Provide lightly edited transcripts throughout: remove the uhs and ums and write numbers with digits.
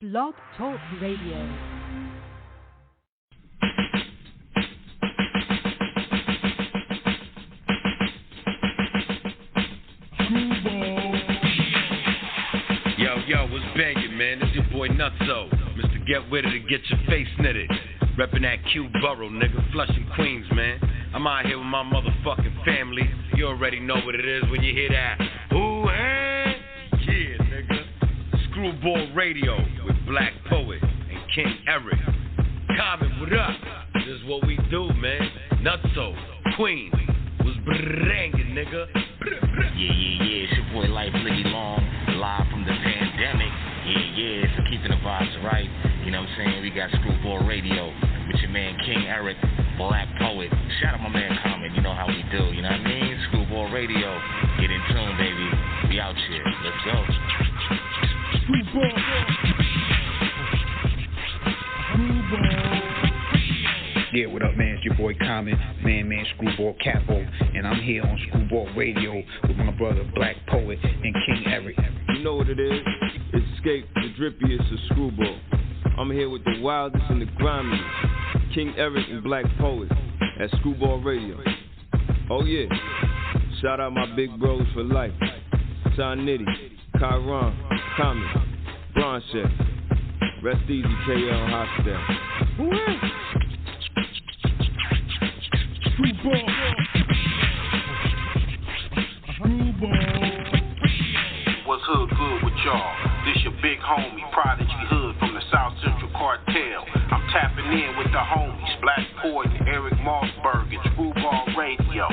Blog Talk Radio. Yo, what's bangin', man? It's your boy Nutso. Mr. Get With It to get your face knitted. Reppin' that Q Borough, nigga. Flushing Queens, man. I'm out here with my motherfucking family. You already know what it is when you hear that. Ooh, hey! Yeah, nigga. Screwball Radio with Black Poet and King Eric. Comment, what up? This is what we do, man. Nutso, Queens. Was bangin', nigga. Yeah. It's your boy Life Liggy Long, live from the pandemic. Yeah. So keeping the vibes right. You know what I'm saying? We got Screwball Radio with your man King Eric, Black Poet. Shout out my man Common. You know how we do. You know what I mean? Screwball Radio. Get in tune, baby. We out here. Let's go. Screwball. Yeah, what up, man? It's your boy Common, man, Screwball Capo, and I'm here on Screwball Radio with my brother Black Poet and King Eric. You know what it is? It's Escape, the drippiest of Screwball. I'm here with the wildest and the grimiest, King Eric and Black Poet at Screwball Radio. Oh yeah, shout out my big bros for life, Son Nitty, Kyron, Common, Bronche, rest easy KL Hostel. What's hood good with y'all? This your big homie, Prodigy Hood from the South Central Cartel. I'm tapping in with the homies, Black Poet and Eric Mossberg at Screwball Radio.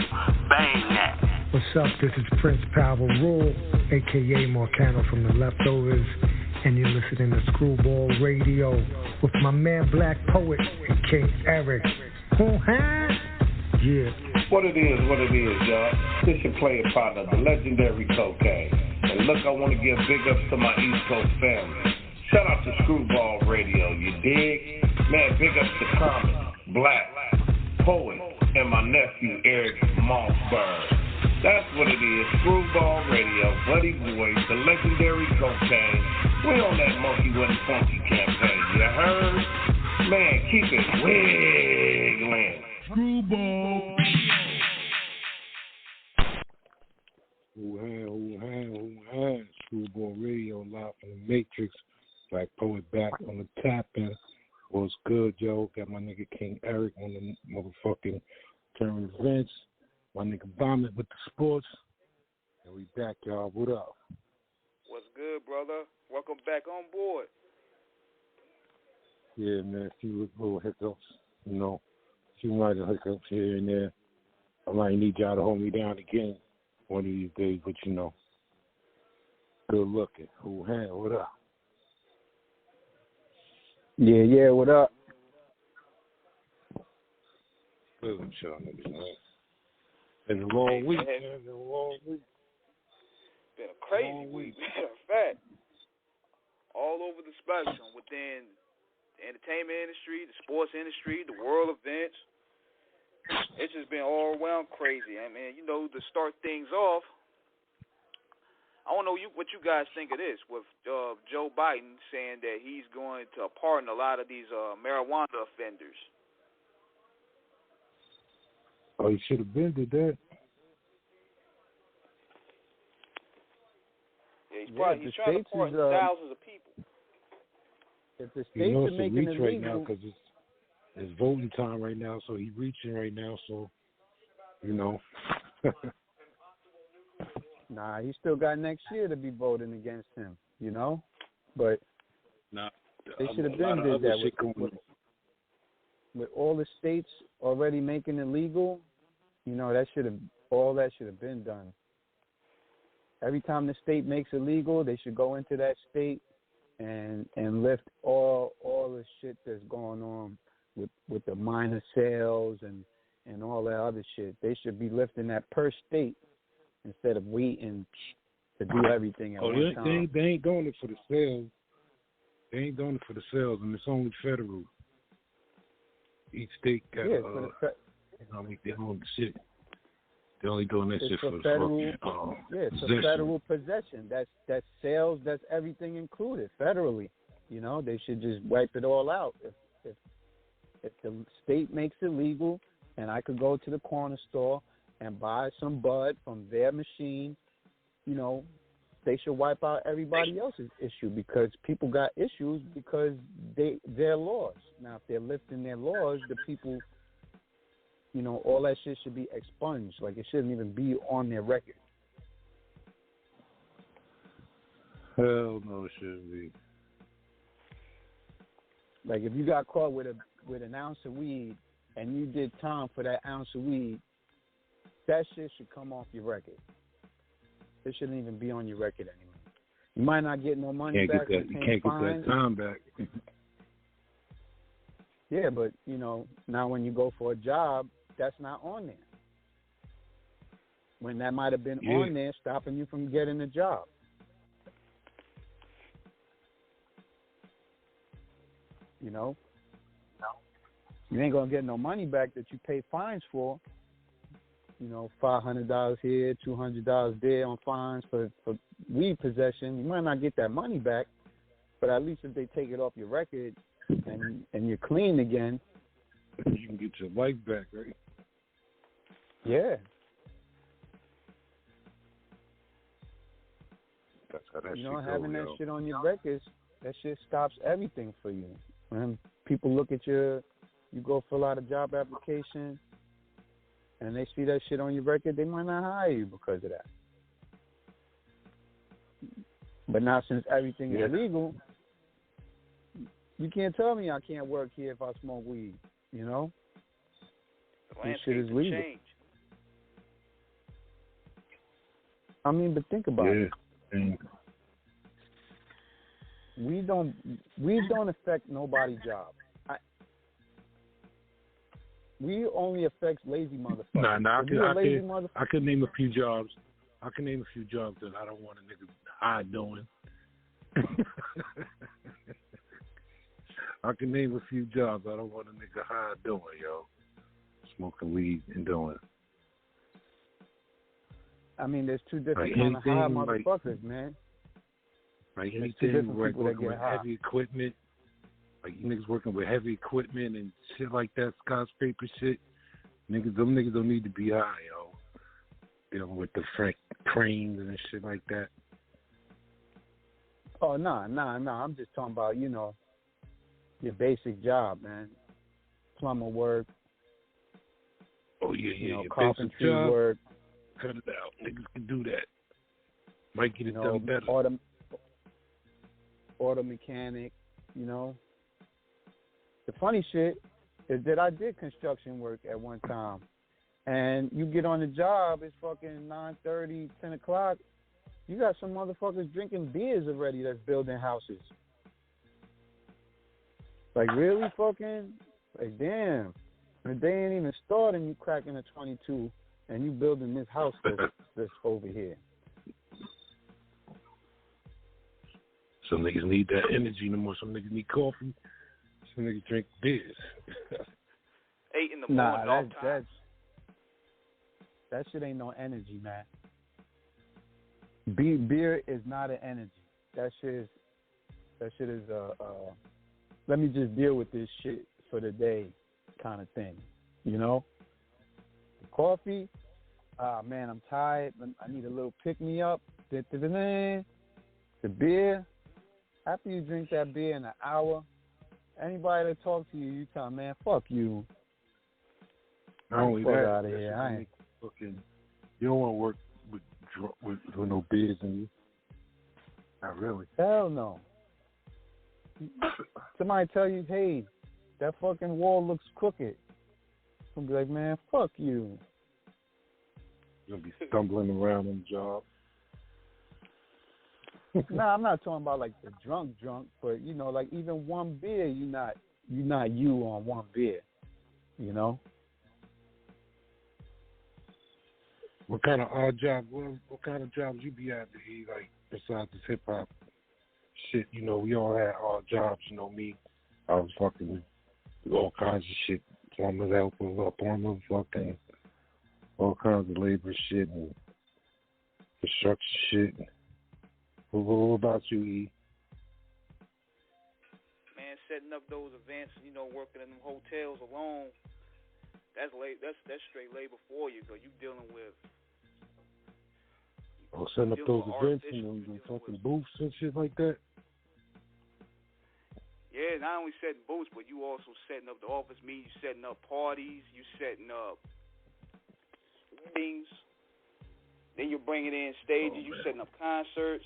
Bang that. What's up? This is Prince Power Rule, a.k.a. Marcano from the Leftovers, and you're listening to Screwball Radio with my man Black Poet and King Eric. Yeah. What it is, y'all. This your player partner, the legendary Cocaine. And look, I want to give big ups to my East Coast family. Shout out to Screwball Radio, you dig? Man, big ups to Common, Black, Poet, and my nephew Eric Mossberg. That's what it is, Screwball Radio, Buddy Boys, the legendary Cocaine. We on that Monkey Wasn't Funky campaign, you heard? Man, keep it wiggling. Screwball. Who had Screwball Radio live from the Matrix. Black Poet back on the tap-in. What's good, yo? Got my nigga King Eric on the motherfucking current events. My nigga Vomit with the sports. And we back, y'all. What up? What's good, brother? Welcome back on board. Yeah, man. A few little hiccups, you know. A few minor hiccups here and there. I might need y'all to hold me down again one of these days, but you know. Good looking. What up? Yeah, what up? Good with y'all niggas, man. Been a long week, man. Been a crazy week, matter of fact. All over the spectrum within the entertainment industry, the sports industry, the world events. It's just been all around crazy. I mean, you know, to start things off, I don't know what you guys think of this with Joe Biden saying that he's going to pardon a lot of these marijuana offenders. Oh, he should have been did that. Yeah, he's trying to pardon thousands of people. If the states are making it right legal, now because it's voting time right now, so he's reaching right now. So, you know. Nah, he still got next year to be voting against him, you know? But they should have been did that with all the states already making it legal. You know, all that should have been done. Every time the state makes it legal, they should go into that state and lift all the shit that's going on with the minor sales and all that other shit. They should be lifting that per state instead of waiting to do everything at one time. They ain't doing it for the sales. They ain't doing it for the sales, and it's only federal. Each state got their own shit. They're only doing that shit for the federal. It's a federal possession. That's sales. That's everything included federally. You know, they should just wipe it all out. If the state makes it legal, and I could go to the corner store and buy some bud from their machine, you know, they should wipe out everybody else's issue, because people got issues because their laws. Now, if they're lifting their laws, the people, you know, all that shit should be expunged. Like, it shouldn't even be on their record. Hell no, it shouldn't be. Like, if you got caught with an ounce of weed and you did time for that ounce of weed, that shit should come off your record. It shouldn't even be on your record anymore. You might not get no money back. You can't get that time back. Yeah, but, you know, now when you go for a job, that's not on there. When that might have been on there stopping you from getting a job. You know? You ain't going to get no money back that you pay fines for. You know, $500 here, $200 there on fines for weed possession. You might not get that money back, but at least if they take it off your record and you're clean again, you can get your life back, right? Yeah. That's how that you shit know, go, having that shit on your records, that shit stops everything for you. When people look at you go fill out a job application, and they see that shit on your record, they might not hire you because of that. But now, since everything is legal, you can't tell me I can't work here if I smoke weed, you know? This shit is legal. Change. I mean, but think about it. We don't affect nobody's job. We only affect lazy motherfuckers. I can name a few jobs. I can name a few jobs that I don't want a nigga high doing. I can name a few jobs I don't want a nigga high doing, yo. Smoking weed and doing. I mean, there's two different kind of high motherfuckers, man. Like anything working with heavy equipment. Like you niggas working with heavy equipment and shit like that, skyscraper shit. Them niggas don't need to be high, yo. Dealing with the cranes and shit like that. Oh, nah. I'm just talking about, you know, your basic job, man. Plumber work. Oh, yeah, you know, your carpentry basic job. work. Cut it out. Niggas can do that. Might get it you know, done better. Auto mechanic, you know. The funny shit is that I did construction work at one time. And you get on the job, it's fucking 9:30, 10 o'clock. You got some motherfuckers drinking beers already that's building houses. Like, really fucking? Like, damn. The day ain't even starting, you cracking a 22 and you building this house that's over here. Some niggas need that energy no more. Some niggas need coffee. Some niggas drink beers. 8 in the morning. That shit ain't no energy, man. Beer is not an energy. That shit is let me just deal with this shit for the day kind of thing, you know? The coffee, man, I'm tired. I need a little pick-me-up. The beer, after you drink that beer in an hour, anybody that talks to you, you tell them, man, fuck you. Not only that, out of here. I ain't. You don't want to work with no beers in you. Not really. Hell no. Somebody tell you, hey, that fucking wall looks crooked. I'm gonna be like, man, fuck you. You're gonna be stumbling around on the job. Nah, I'm not talking about like the drunk, but you know, like even one beer, you're not you on one beer, you know. What kind of odd job? What kind of jobs you be at? Like besides this hip hop shit, you know, we all had odd jobs. You know me, I was fucking all kinds of shit. Plumber's helper, plumber, fucking all kinds of labor shit and construction shit. What about you, E? man, setting up those events, you know, working in them hotels alone, that's straight labor for you, because you dealing with. Setting up those events and fucking booths and shit like that. Yeah, not only setting booths, but you also setting up the office meetings, you setting up parties, you setting up things. Then you're bringing in stages, you setting up concerts.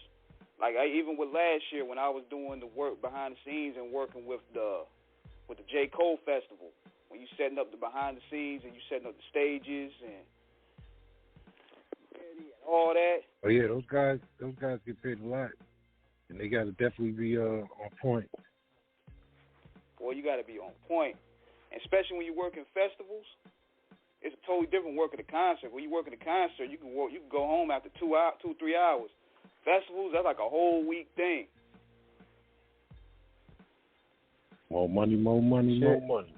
Like even with last year when I was doing the work behind the scenes and working with the J. Cole Festival, when you setting up the behind the scenes and you setting up the stages and all that. Oh yeah, those guys get paid a lot, and they got to definitely be on point. Boy, you got to be on point, and especially when you work in festivals. It's a totally different work at a concert. When you work at a concert, you can go home after 3 hours. Festivals, that's like a whole week thing. More money, more money, Shit. more money.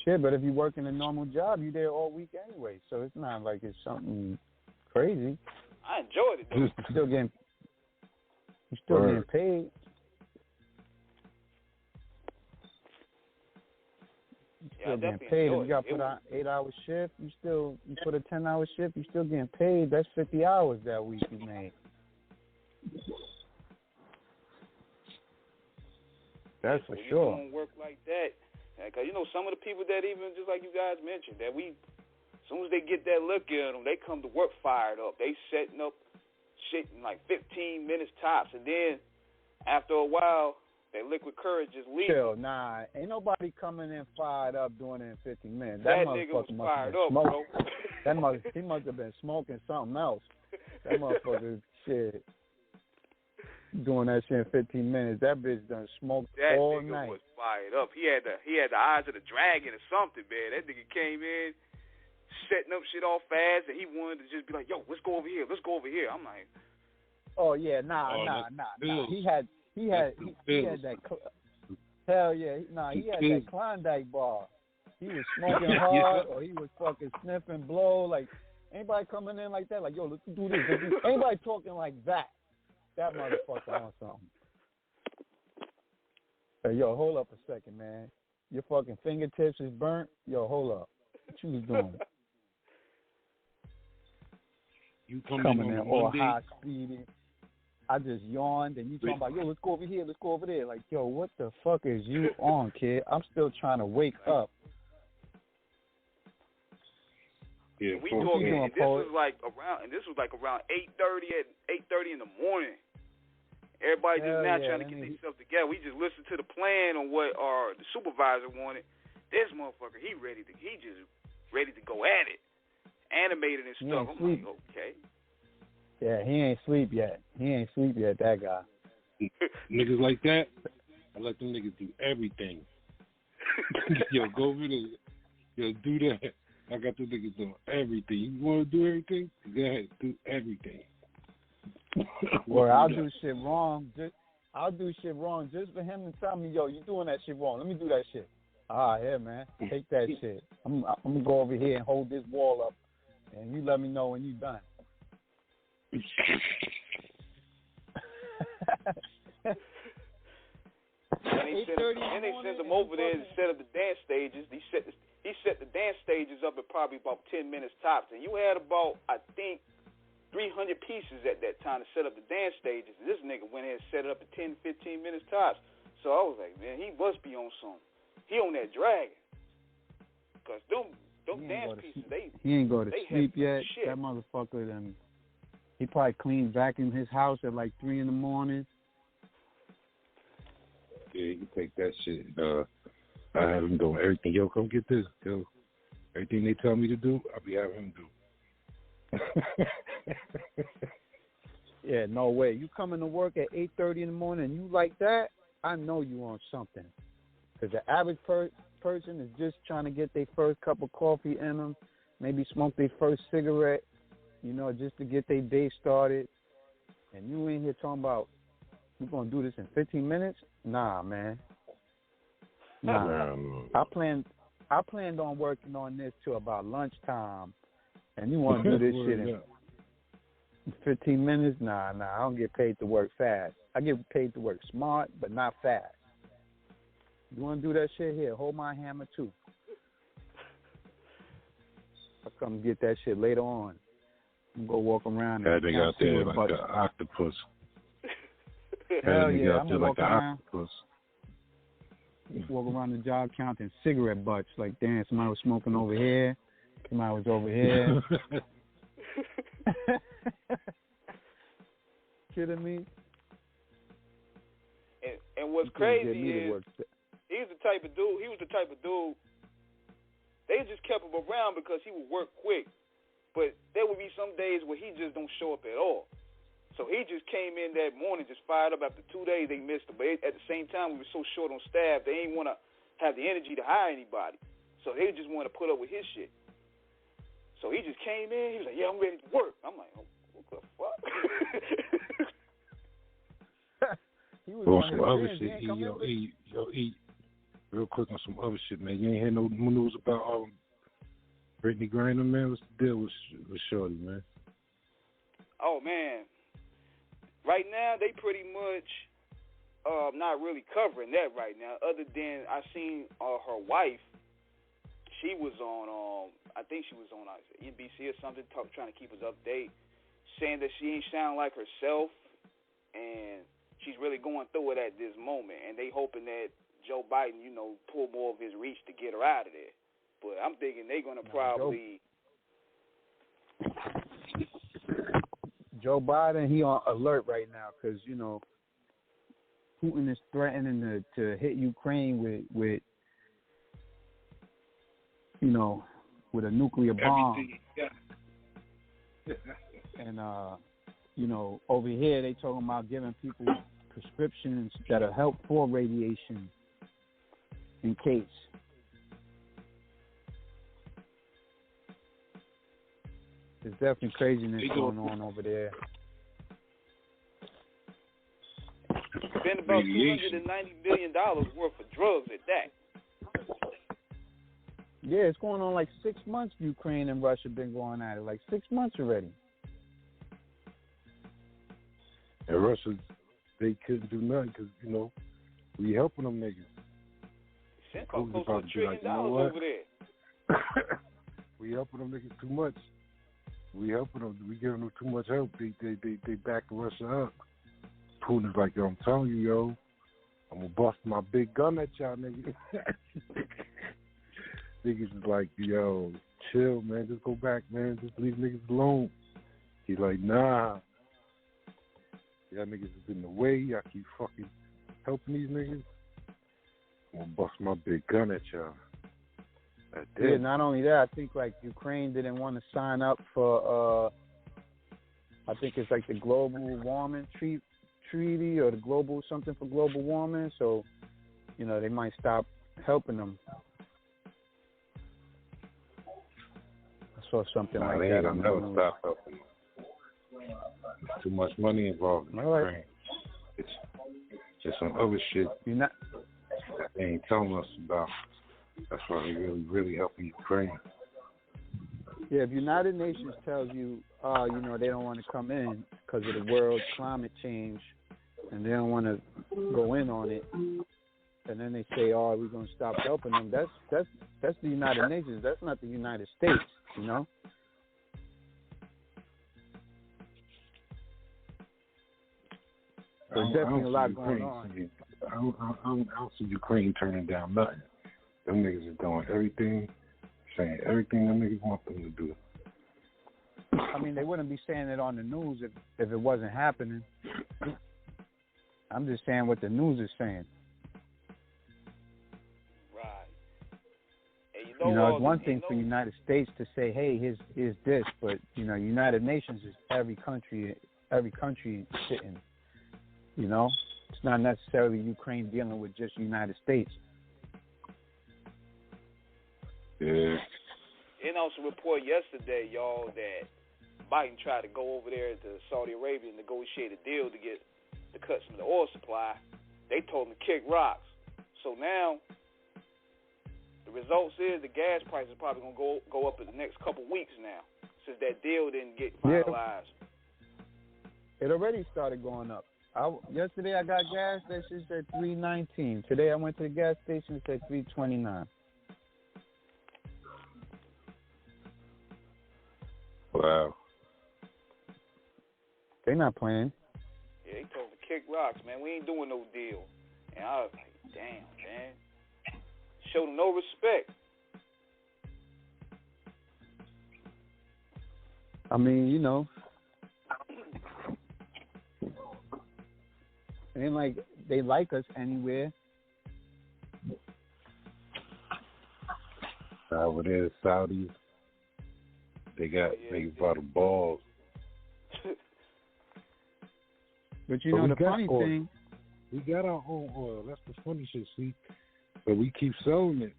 Shit, but if you work in a normal job, you're there all week anyway, so it's not like it's something crazy. I enjoyed it, though. You're still getting paid. Still getting paid. If you got to put an 8-hour shift, you put a 10-hour shift, you still getting paid. That's 50 hours that week you made. That's for sure. You don't work like that, because you know some of the people that even just like you guys mentioned that as soon as they get that look in them, they come to work fired up. They setting up shit in like 15 minutes tops, and then after a while, that liquid courage just leaves. Chill, nah. Ain't nobody coming in fired up doing it in 15 minutes. That nigga was fired up, bro. He must have been smoking something else. That motherfucker, shit, doing that shit in 15 minutes. That bitch done smoked all night. That nigga was fired up. He had the eyes of the dragon or something, man. That nigga came in, setting up shit all fast, and he wanted to just be like, yo, let's go over here. I'm like, oh, yeah, nah. He had that. Hell yeah, he had that Klondike bar. He was smoking hard, or he was fucking sniffing blow. Like anybody coming in like that, like yo, let's do this. Anybody talking like that, that motherfucker on something. Hey, yo, hold up a second, man. Your fucking fingertips is burnt. Yo, hold up. What you was doing? You coming in all high speeding. I just yawned, and you talking about, yo, let's go over here, let's go over there. Like, yo, what the fuck is you on, kid? I'm still trying to wake up. Yeah, we talking. And this was like around 8:30 in the morning. Everybody just now trying to get themselves together. We just listened to the plan on what the supervisor wanted. This motherfucker, he just ready to go at it, animated and stuff. I'm like, okay. Yeah, he ain't sleep yet, that guy. Niggas like that, I let them niggas do everything. Yo, go over there. Yo, do that. I got the niggas doing everything. You want to do everything? Go ahead, do everything. Or I'll do shit wrong just for him to tell me, yo, you doing that shit wrong. Let me do that shit. Yeah, man, take that shit. I'm going to go over here and hold this wall up, and you let me know when you done. Then they sent them over there instead of the dance stages. He set the dance stages up at probably about 10 minutes tops, and you had about, I think, 300 pieces at that time to set up the dance stages. And this nigga went ahead and set it up at 10, 15 minutes tops. So I was like, man, he must be on something. He on that dragon. Because them dance pieces, he ain't go to sleep yet. Shit. That motherfucker done. He probably cleaned back in his house at like 3 in the morning. Yeah, you can take that shit. I have him doing everything. Yo, come get this. Yo, everything they tell me to do, I'll be having him do. Yeah, no way. You coming to work at 8:30 in the morning and you like that, I know you on something. Because the average person is just trying to get their first cup of coffee in them, maybe smoke their first cigarette, just to get their day started. And you in here talking about, we're going to do this in 15 minutes? Nah, man. Nah. I planned on working on this till about lunchtime, and you want to do this shit in 15 minutes? Nah. I don't get paid to work fast. I get paid to work smart, but not fast. You want to do that shit? Here, hold my hammer too. I'll come get that shit later on. I'm go walk around. That nigga out there like an octopus. Hell yeah, I'm gonna walk around. Octopus. Walk around the job counting cigarette butts. Like, damn, somebody was smoking over here. Somebody was over here. Kidding me? And what's crazy is he was the type of dude. They just kept him around because he would work quick. But there would be some days where he just don't show up at all. So he just came in that morning, just fired up. After 2 days, they missed him. But at the same time, we were so short on staff, they didn't want to have the energy to hire anybody. So they just wanted to put up with his shit. So he just came in. He was like, yeah, I'm ready to work. I'm like, oh, what the fuck? He was on some other shit. Eat real quick on some other shit, man. You ain't had no news about Brittany Griner, man? What's the deal with Shorty, man? Oh, man. Right now, they pretty much not really covering that right now, other than I seen her wife. She was on, I think she was on NBC or something, trying to keep us update, saying that she ain't sound like herself, and she's really going through it at this moment, and they hoping that Joe Biden, pull more of his reach to get her out of there. But I'm thinking they're going to probably... Joe Biden, he on alert right now because, Putin is threatening to hit Ukraine with a nuclear bomb. And, over here they talking about giving people prescriptions that'll help for radiation in case. There's definitely craziness going on over there. Spend about $290 million worth of drugs at that. Yeah, it's going on like 6 months. Ukraine and Russia been going at it, like 6 months already. And Russia, they couldn't do nothing because we helping them niggas. Sent close to $1 trillion over there. We helping them niggas too much. We helping them. We giving them too much help. They back Russia up. Putin's like, yo, I'm telling you, yo, I'm gonna bust my big gun at y'all, niggas. Niggas is like, yo, chill, man. Just go back, man. Just leave niggas alone. He's like, nah. Y'all niggas is in the way. Y'all keep fucking helping these niggas. I'm gonna bust my big gun at y'all. Yeah, not only that, I think like Ukraine didn't want to sign up for I think it's like the global warming treaty or the global something for global warming, so they might stop helping them. I saw something like they that. Ain't gonna never stop helping them. There's too much money involved in Ukraine. It's just some other shit that they ain't telling us about. That's why they really, really helping Ukraine. Yeah, if United Nations tells you, they don't want to come in because of the world climate change, and they don't want to go in on it, and then they say, we're going to stop helping them. That's the United Nations. That's not the United States. There's definitely a lot going on. I don't see Ukraine turning down nothing. Them niggas is doing everything, saying everything them niggas want them to do. I mean, they wouldn't be saying it on the news if it wasn't happening. I'm just saying what the news is saying. Right. And it's one thing for the United States to say, hey, here's this, but, United Nations is every country sitting, It's not necessarily Ukraine dealing with just United States. Yeah. And also report yesterday, y'all, that Biden tried to go over there to Saudi Arabia and negotiate a deal to get the cuts from the oil supply. They told him to kick rocks. So now the results is the gas price is probably going to go up in the next couple weeks now, since that deal didn't get finalized. Yeah. It already started going up. Yesterday I got gas. That shit said $3.19. Today I went to the gas station. It said $3.29. Wow. They not playing. Yeah, they told to kick rocks, man. We ain't doing no deal. And I was like, damn, man. Show them no respect. I mean, you know, it ain't like they like us anywhere. Over there, Saudis, they bought the balls. But you know the funny oil. thing, we got our own oil. That's the funny shit, see. But we keep selling it.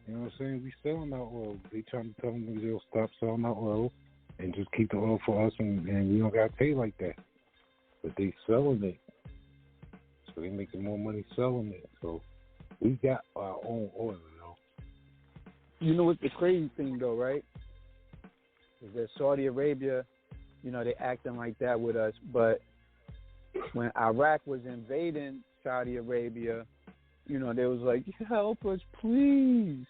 You know what I'm saying? We selling our oil. They trying to tell them they'll stop selling our oil and just keep the oil for us, and we don't got to pay like that. But they selling it. So they making more money selling it. So we got our own oil, you know. You know what's the crazy thing, though, right? Is that Saudi Arabia, you know, they acting like that with us. But when Iraq was invading Saudi Arabia, you know, they was like, help us, please.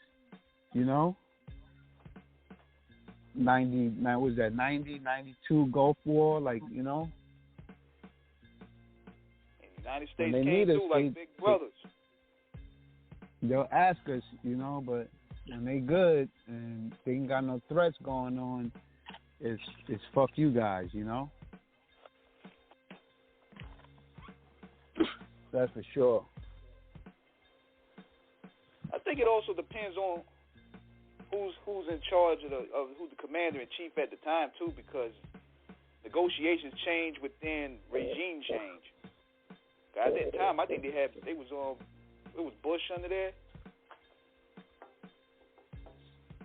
You know? 92 Gulf War, like, you know? And the United States came through like big brothers. They'll ask us, you know, but when they good and they ain't got no threats going on, it's fuck you guys, you know? That's for sure. I think it also depends on who's in charge of who's the commander in chief at the time too, because negotiations change within regime change. At that time, I think it was Bush under there.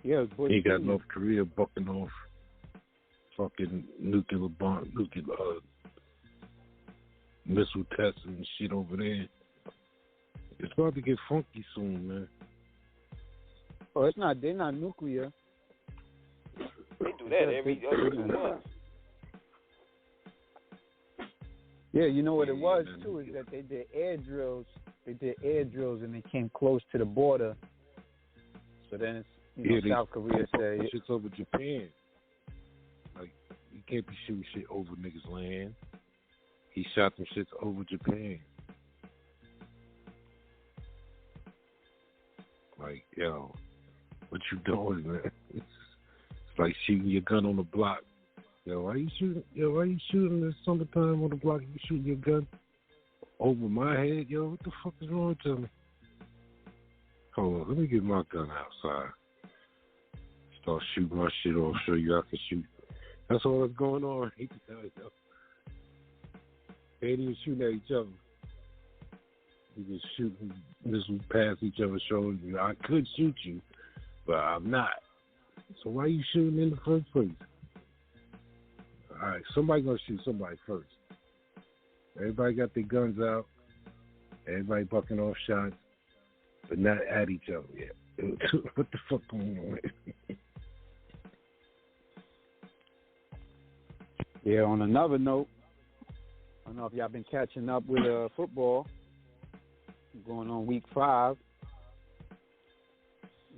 Yeah, it was Bush. He got North Korea bucking off fucking nuclear missile tests and shit over there. It's about to get funky soon, man. Oh, they're not nuclear. They do that every 2 months. Yeah, you know what it was too, is that they did air drills. They did air drills and they came close to the border. So then it's, South Korea said shit's over Japan. Like, you can't be shooting shit over niggas' land. He shot them shits over Japan. Like, yo, what you doing, man? It's like shooting your gun on the block. Yo, why you shooting in the summertime on the block? You shooting your gun over my head? Yo, what the fuck is wrong with me? Hold on, let me get my gun outside. Start shooting my shit off, show you I can shoot. That's all that's going on. They ain't even shooting at each other. We just shooting missiles past each other, showing you I could shoot you, but I'm not. So why are you shooting in the first place? All right, somebody gonna shoot somebody first. Everybody got their guns out. Everybody bucking off shots, but not at each other yet. What the fuck going on? Yeah, on another note, I don't know if y'all been catching up with football. Going on week 5.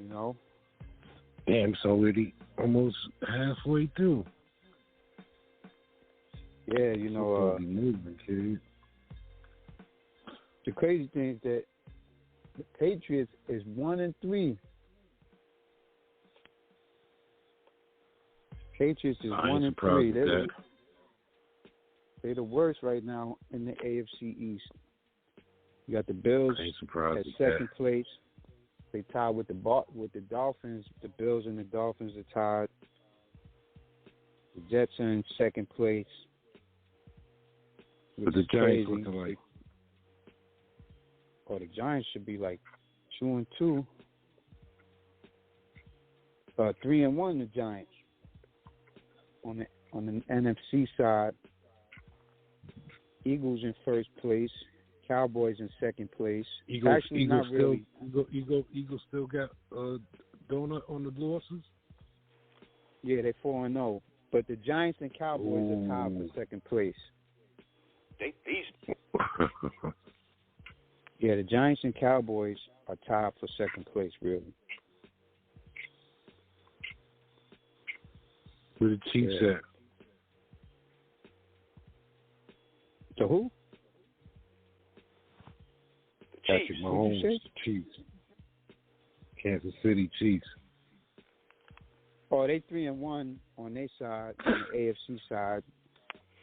You know? Damn, it's already almost halfway through. Yeah, you know, moving, kid. The crazy thing is that the Patriots is 1-3. Patriots is 1-3. They're the worst right now in the AFC East. You got the Bills at second place. They tied with the Dolphins. The Bills and the Dolphins are tied. The Jets are in second place. But the Giants looking like. Oh, the Giants should be like 2-2. 3-1. The Giants on the NFC side. Eagles in first place. Cowboys in second place. Eagles still got donut on the losses? Yeah, they're 4-0. But the Giants and Cowboys are tied for second place. They feast. Yeah, the Giants and Cowboys are tied for second place, really. Where the Chiefs at? To who? The Patrick Chiefs. Mahomes, Chiefs. Kansas City Chiefs. Oh, they 3-1 on their side, on the AFC side.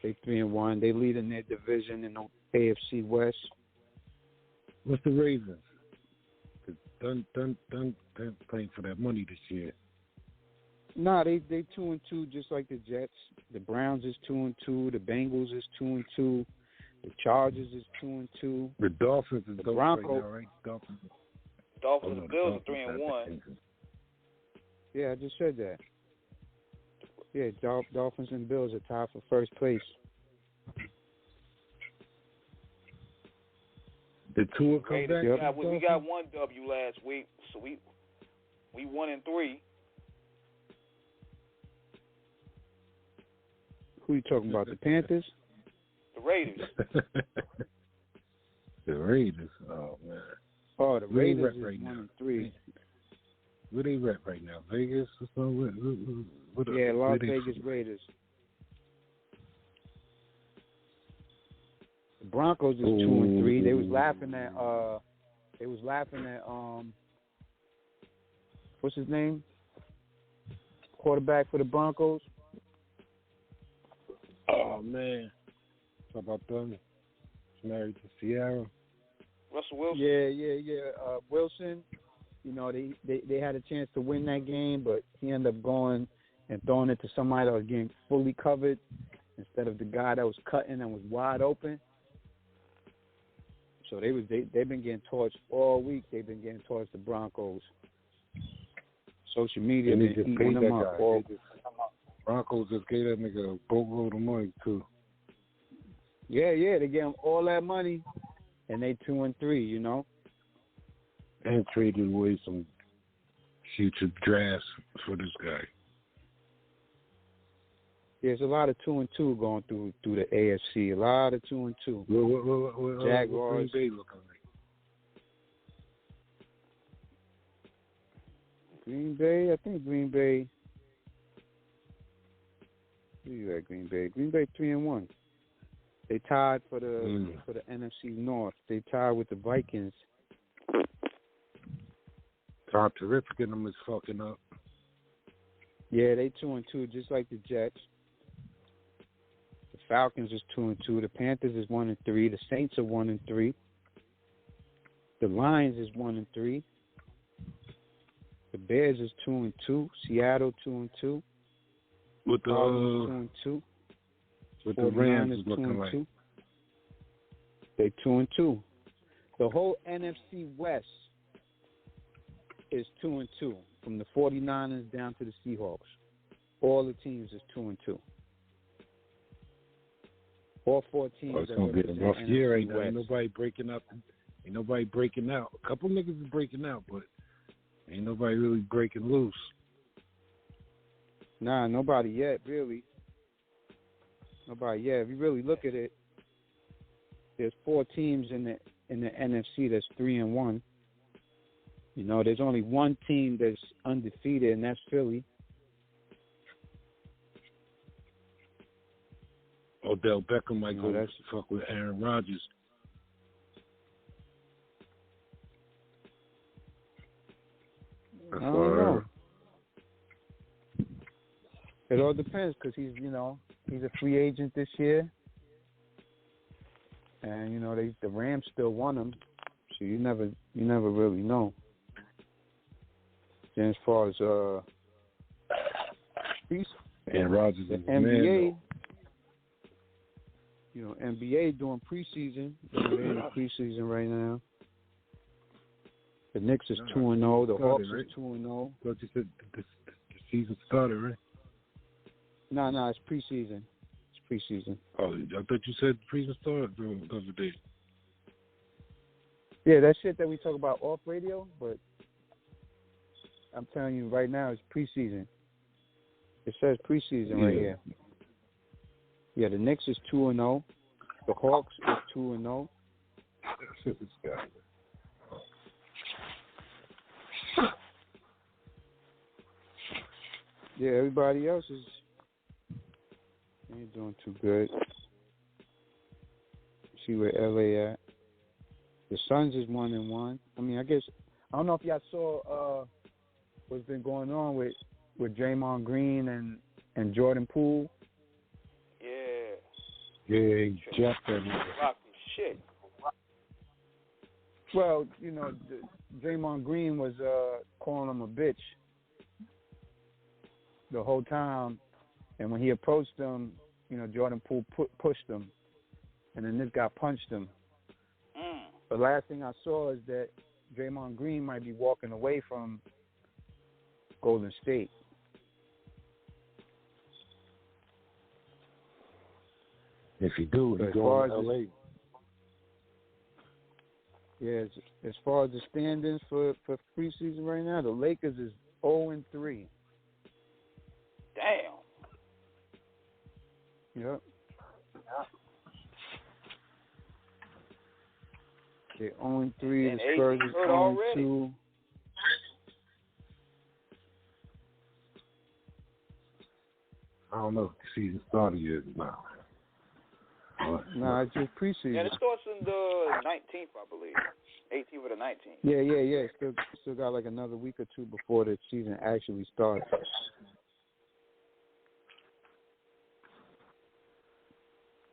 They 3-1. They lead in their division in the AFC West. What's the Ravens? Done playing for that money this year. Nah, they 2-2 just like the Jets. The Browns is 2-2. The Bengals is 2-2. The Chargers is 2-2. The Dolphins is the dope Broncos. right now, right? Dolphins and Bills are 3-1. Yeah, I just said that. Yeah, Dolphins and Bills are tied for first place. The Tua come back. We got one W last week, so we 1-3. Who you talking about? The Panthers? The Raiders. The Raiders. Oh man. Oh, the Raiders is right 1-3. Where they rep right now? Vegas or something? Yeah, Las Vegas Raiders. The Broncos is 2-3. They was laughing at what's his name? Quarterback for the Broncos. Oh man. How about them? He's married to Sierra. Russell Wilson. Yeah. Wilson. You know, they had a chance to win that game, but he ended up going and throwing it to somebody that was getting fully covered instead of the guy that was cutting and was wide open. So they've been getting torched all week. They've been getting torched the Broncos. Social media been eating them up. Broncos just gave that nigga a boatload of money too. Yeah, they gave him all that money, and they 2-3. You know. And traded away some future drafts for this guy. There's a lot of 2-2 going through the AFC. A lot of 2-2. What Jaguars. Green Bay looking like? Green Bay, I think Green Bay. Where you at, Green Bay? Green Bay 3-1. They tied for the NFC North. They tied with the Vikings. Tom Terrific and them is fucking up. Yeah, they 2-2, just like the Jets. The Falcons is 2-2. The Panthers is 1-3. The Saints are 1-3. The Lions is 1-3. The Bears is 2-2. Seattle 2-2. With the 2-2. With the Rams is looking 2-2. like. They 2-2. The whole NFC West is 2-2, from the 49ers down to the Seahawks. All the teams is 2-2. All 4 teams. It's gonna be a rough year right now. Ain't nobody breaking out. A couple niggas is breaking out, but ain't nobody really breaking loose. Nah, nobody yet, really. Nobody yet. If you really look at it, there's 4 teams in the NFC that's 3-1. You know, there's only one team that's undefeated, and that's Philly. Odell Beckham might go fuck with Aaron Rodgers. I don't know. It all depends because he's a free agent this year, and the Rams still want him, so you never really know. And as far as and Rodgers is the NBA, NBA doing preseason. They're in preseason right now. The Knicks is 2-0. The Hawks is 2-0. But you said the season started, right? No, it's preseason. It's preseason. Oh, I thought you said preseason started the other day. Yeah, that shit that we talk about off radio, but I'm telling you right now, it's preseason. It says preseason right here. Yeah, the Knicks is 2-0. The Hawks is 2-0. Yeah, everybody else ain't doing too good. See where LA at. The Suns is 1-1. I mean, I guess I don't know if y'all saw what's been going on with Draymond Green and Jordan Poole. Yeah, Jeff and shit. Well, you know, Draymond Green was calling him a bitch the whole time, and when he approached him, you know, Jordan Poole pushed him, and then this guy punched him. The last thing I saw is that Draymond Green might be walking away from Golden State. If he do, he's going to LA. Yeah, as far as the standings for preseason right now, the Lakers is 0-3. Damn. Yep. They're 0-3. The Spurs is 0-2. I don't know if the season started yet now. Nah, it's just preseason. Yeah, it starts on the 19th, I believe. 18th or the 19th. Yeah. Still got like another week or two before the season actually starts.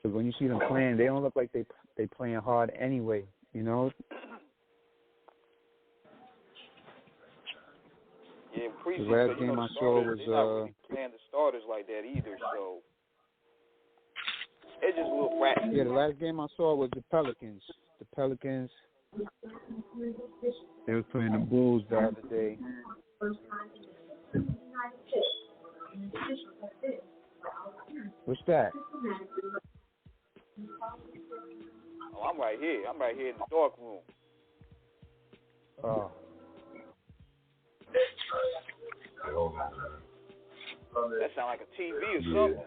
Because when you see them playing, they don't look like they playing hard anyway, you know? Yeah, preseason. The last game I saw was not really playing the starters like that either, so it's just a little practice. Yeah, the last game I saw was the Pelicans. They were playing the Bulls the other day. What's that? Oh, I'm right here. I'm right here in the dark room. Oh. That sound like a TV or something.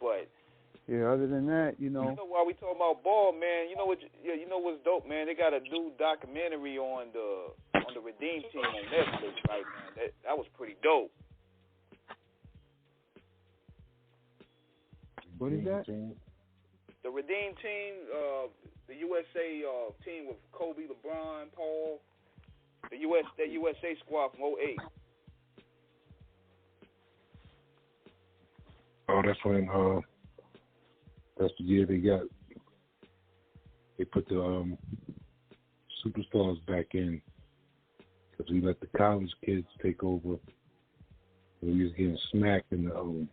But yeah, other than that, you know. You know, while we talking about ball, man, you know what? Yeah, you know what's dope, man. They got a new documentary on the Redeem Team on Netflix, right, man? That was pretty dope. What is that? The Redeem Team, the USA team with Kobe, LeBron, Paul, that USA squad from 2008. Oh, that's when that's the year they put the superstars back in because we let the college kids take over. We was getting smacked in the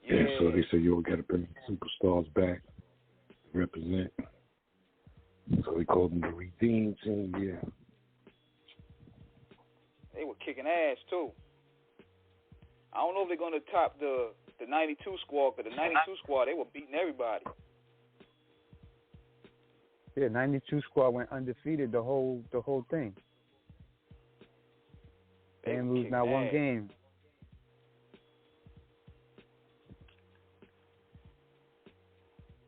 Yeah. So they said, we got to bring the superstars back to represent. So they called them the Redeem Team, yeah. They were kicking ass, too. I don't know if they're going to top the 92 squad, but the 92 squad, they were beating everybody. Yeah, 92 squad went undefeated the whole thing. They didn't lose not one game.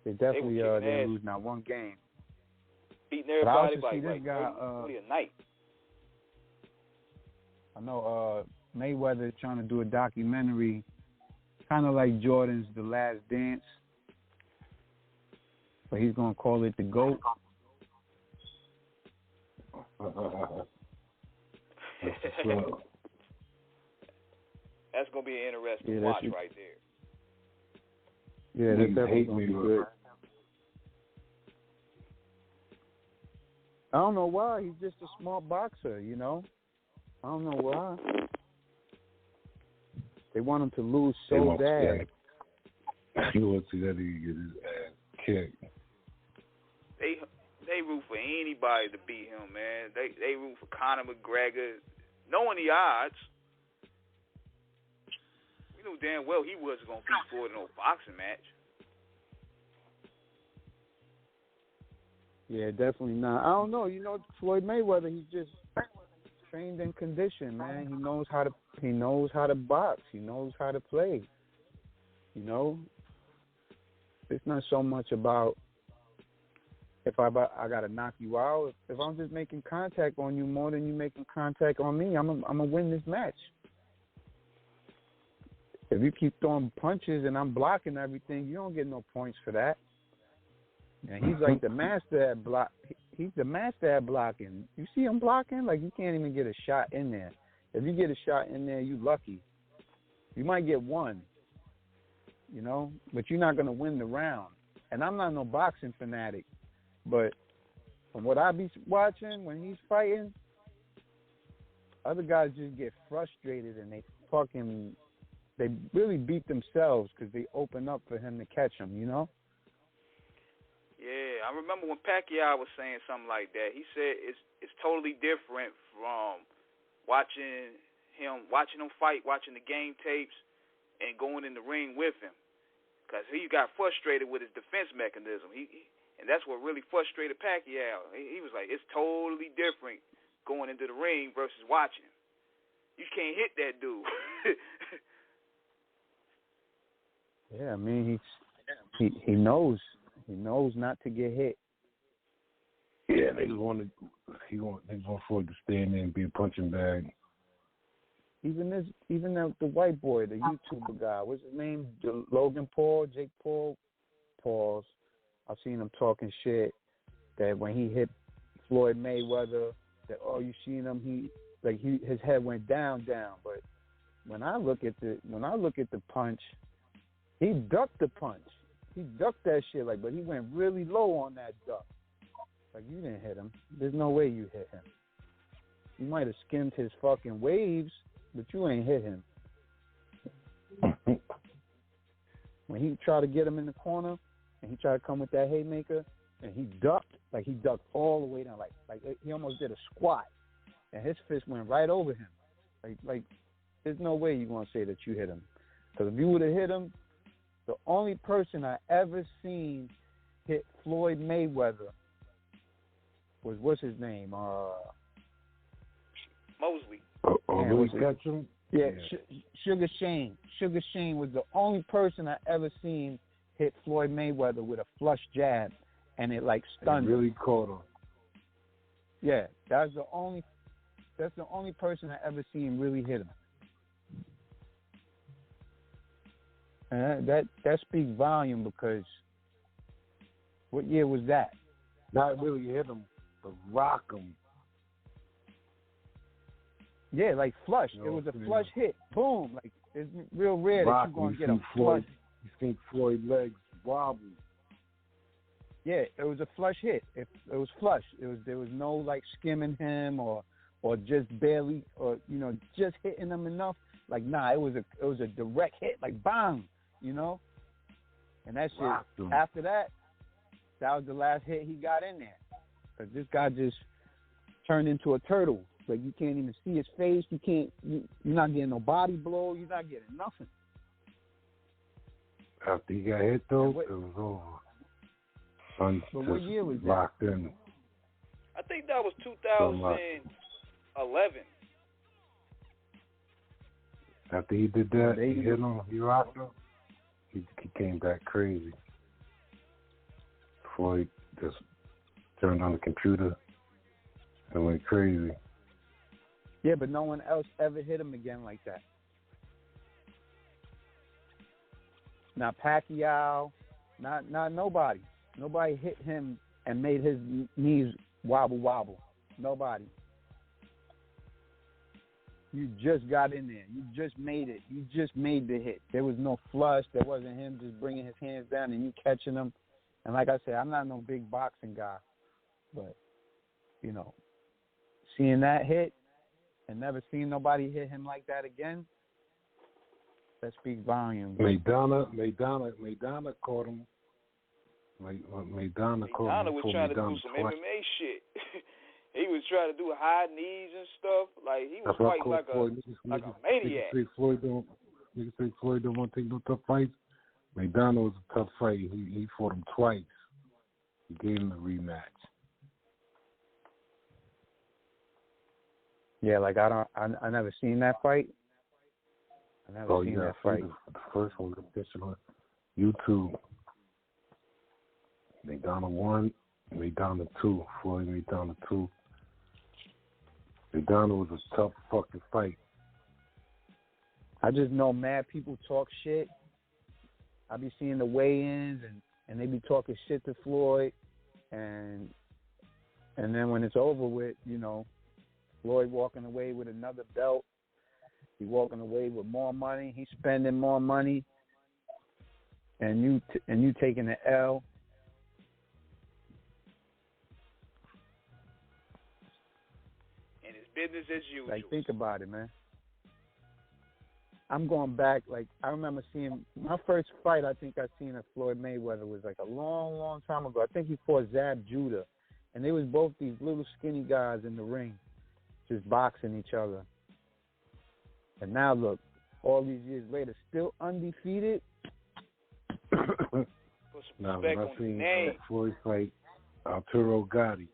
They definitely didn't lose not one game. Beating everybody by like a night. I know Mayweather is trying to do a documentary, kind of like Jordan's The Last Dance, but he's going to call it The GOAT. That's going to be an interesting watch right there. Yeah, that's definitely going to be good. I don't know why. He's just a smart boxer, you know? I don't know why. They want him to lose so bad. You want to see that he get his ass kicked. They root for anybody to beat him, man. They root for Conor McGregor, knowing the odds. We knew damn well he wasn't going to beat Floyd in no boxing match. Yeah, definitely not. I don't know. You know, Floyd Mayweather, he's just trained and conditioned, man. He knows how to box. He knows how to play. You know, it's not so much about if I got to knock you out. If I'm just making contact on you more than you making contact on me, I'm gonna win this match. If you keep throwing punches and I'm blocking everything, you don't get no points for that. And he's like the master at block. He's the master at blocking. You see him blocking? Like, you can't even get a shot in there. If you get a shot in there, you lucky. You might get one, you know, but you're not going to win the round. And I'm not no boxing fanatic, but from what I be watching when he's fighting, other guys just get frustrated and they really beat themselves because they open up for him to catch them, you know? Yeah, I remember when Pacquiao was saying something like that. He said it's totally different from watching him fight, watching the game tapes, and going in the ring with him. Because he got frustrated with his defense mechanism. And that's what really frustrated Pacquiao. He was like, it's totally different going into the ring versus watching. You can't hit that dude. Yeah, I mean, he knows. He knows not to get hit. Yeah, they want for it to stand there and be a punching bag. Even the white boy, the YouTuber guy, what's his name? Logan Paul, Jake Paul, Pauls. I've seen him talking shit that when he hit Floyd Mayweather, that you seen him, his head went down. But when I look at the punch, he ducked the punch. He ducked that shit, but he went really low on that duck. Like, you didn't hit him. There's no way you hit him. You might have skimmed his fucking waves, but you ain't hit him. When he tried to get him in the corner, and he tried to come with that haymaker, and he ducked all the way down, like he almost did a squat, and his fist went right over him. Like there's no way you're gonna say that you hit him, because if you would have hit him, the only person I ever seen hit Floyd Mayweather was, what's his name? Mosley. Ketchum? Yeah, Sugar Shane. Sugar Shane was the only person I ever seen hit Floyd Mayweather with a flush jab, and it stunned him. Really caught him. Yeah, that's the only person I ever seen really hit him. And that speaks volume, because what year was that? Not really hit him, but rock him. Yeah, flush. It was a flush hit. Boom. It's real rare that you're going to get a flush. You think Floyd's legs wobble. Yeah, it was a flush hit. It was flush. There was no skimming him or just barely, or just hitting him enough. Nah, it was a direct hit, bang, And that shit, after that was the last hit he got in there. Because this guy just turned into a turtle. You can't even see his face. You're not getting no body blow. You're not getting nothing. After he got hit, though, it was over. But what year was that? Locked in. I think that was 2011. After he did that, he hit him, he rocked him, he came back crazy. Floyd just turned on the computer and went crazy. Yeah, but no one else ever hit him again like that. Not Pacquiao, not nobody. Nobody hit him and made his knees wobble. Nobody. You just got in there. You just made it. You just made the hit. There was no flush. There wasn't him just bringing his hands down and you catching them. And like I said, I'm not no big boxing guy. But, seeing that hit and never seeing nobody hit him like that again, that speaks volumes. Maidana caught him. Maidana was trying to do some MMA shit. He was trying to do high knees and stuff. He was fighting like a maniac. Niggas say Floyd don't want to take no tough fights. Maidana was a tough fight. He fought him twice. He gave him a rematch. Yeah, like I never seen that fight. I never seen that fight. The first one was on YouTube. McDonald won, McDonald 2. Floyd McDonald 2. McDonald was a tough fucking fight. I just know mad people talk shit. I be seeing the weigh-ins and they be talking shit to Floyd, and then when it's over with, you know, Floyd walking away with another belt. He walking away with more money. He's spending more money, and you taking the L. And it's business as usual. Like, think about it, man. I'm going back, like, I remember seeing my first fight. I think I seen of Floyd Mayweather was like a long, long time ago. I think he fought Zab Judah, and they was both these little skinny guys in the ring, just boxing each other. And now look, all these years later, still undefeated. Put some respect on his name. Floyd fight Arturo Gatti.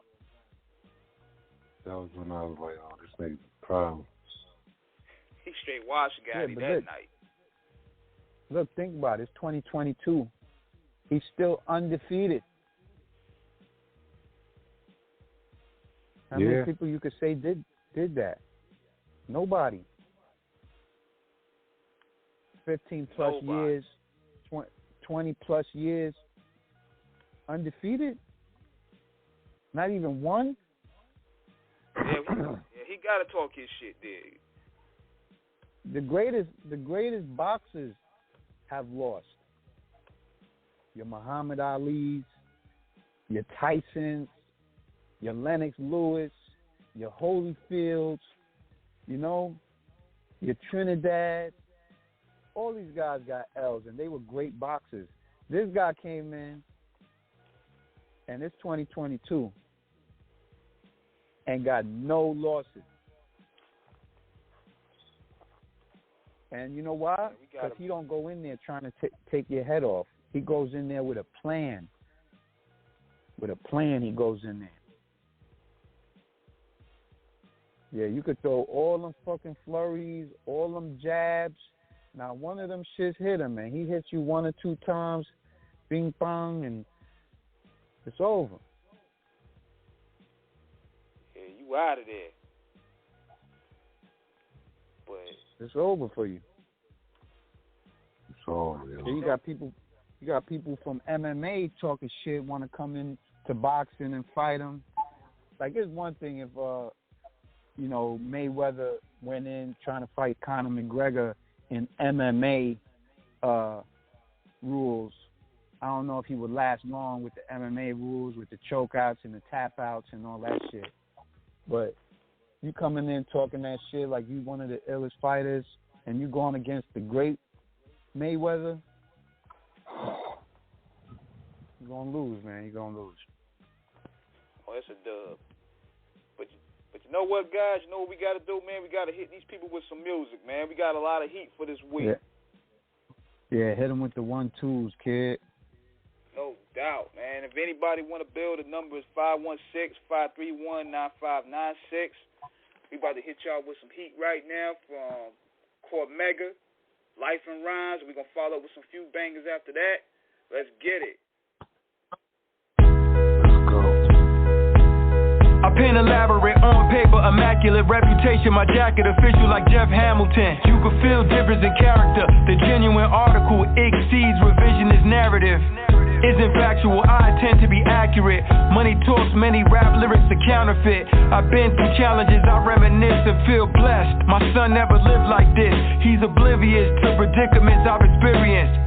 That was when I was like, oh, this nigga's a problem. He straight washed Gatti that night. Look, think about it. It's 2022. He's still undefeated. How many people you could say did that? Nobody. 15 plus years, 20 plus years, undefeated. Not even one. Yeah, he gotta talk his shit, dude. The greatest boxers have lost. Your Muhammad Ali's, your Tyson's, your Lennox Lewis, your Holyfields, you know, your Trinidad. All these guys got L's, and they were great boxers. This guy came in, and it's 2022, and got no losses. And you know why? Because he don't go in there trying to take your head off. He goes in there with a plan. With a plan, he goes in there. Yeah, you could throw all them fucking flurries, all them jabs. Now, one of them shits hit him, man. He hits you 1 or 2 times, bing bong, and it's over. Yeah, you out of there. But it's over for you. It's over. Yeah, you got people from MMA talking shit, want to come in to boxing and fight them. Like, it's one thing if you know, Mayweather went in trying to fight Conor McGregor in MMA rules. I don't know if he would last long with the MMA rules, with the choke outs and the tap outs and all that shit. But you coming in talking that shit like you one of the illest fighters, and you going against the great Mayweather, you're going to lose, man. You're going to lose. Oh, that's a dub. But you know what, guys? You know what we got to do, man? We got to hit these people with some music, man. We got a lot of heat for this week. Yeah, hit them with the 1-2s, kid. No doubt, man. If anybody want to build, the number is 516-531-9596. We about to hit y'all with some heat right now from Cormega, Life and Rhymes. We're going to follow up with some few bangers after that. Let's get it. I pen elaborate, on paper, immaculate reputation. My jacket official like Jeff Hamilton. You can feel difference in character. The genuine article exceeds revisionist narrative. Isn't factual, I intend to be accurate. Money talks, many rap lyrics are counterfeit. I've been through challenges, I reminisce and feel blessed. My son never lived like this. He's oblivious to predicaments I've experienced.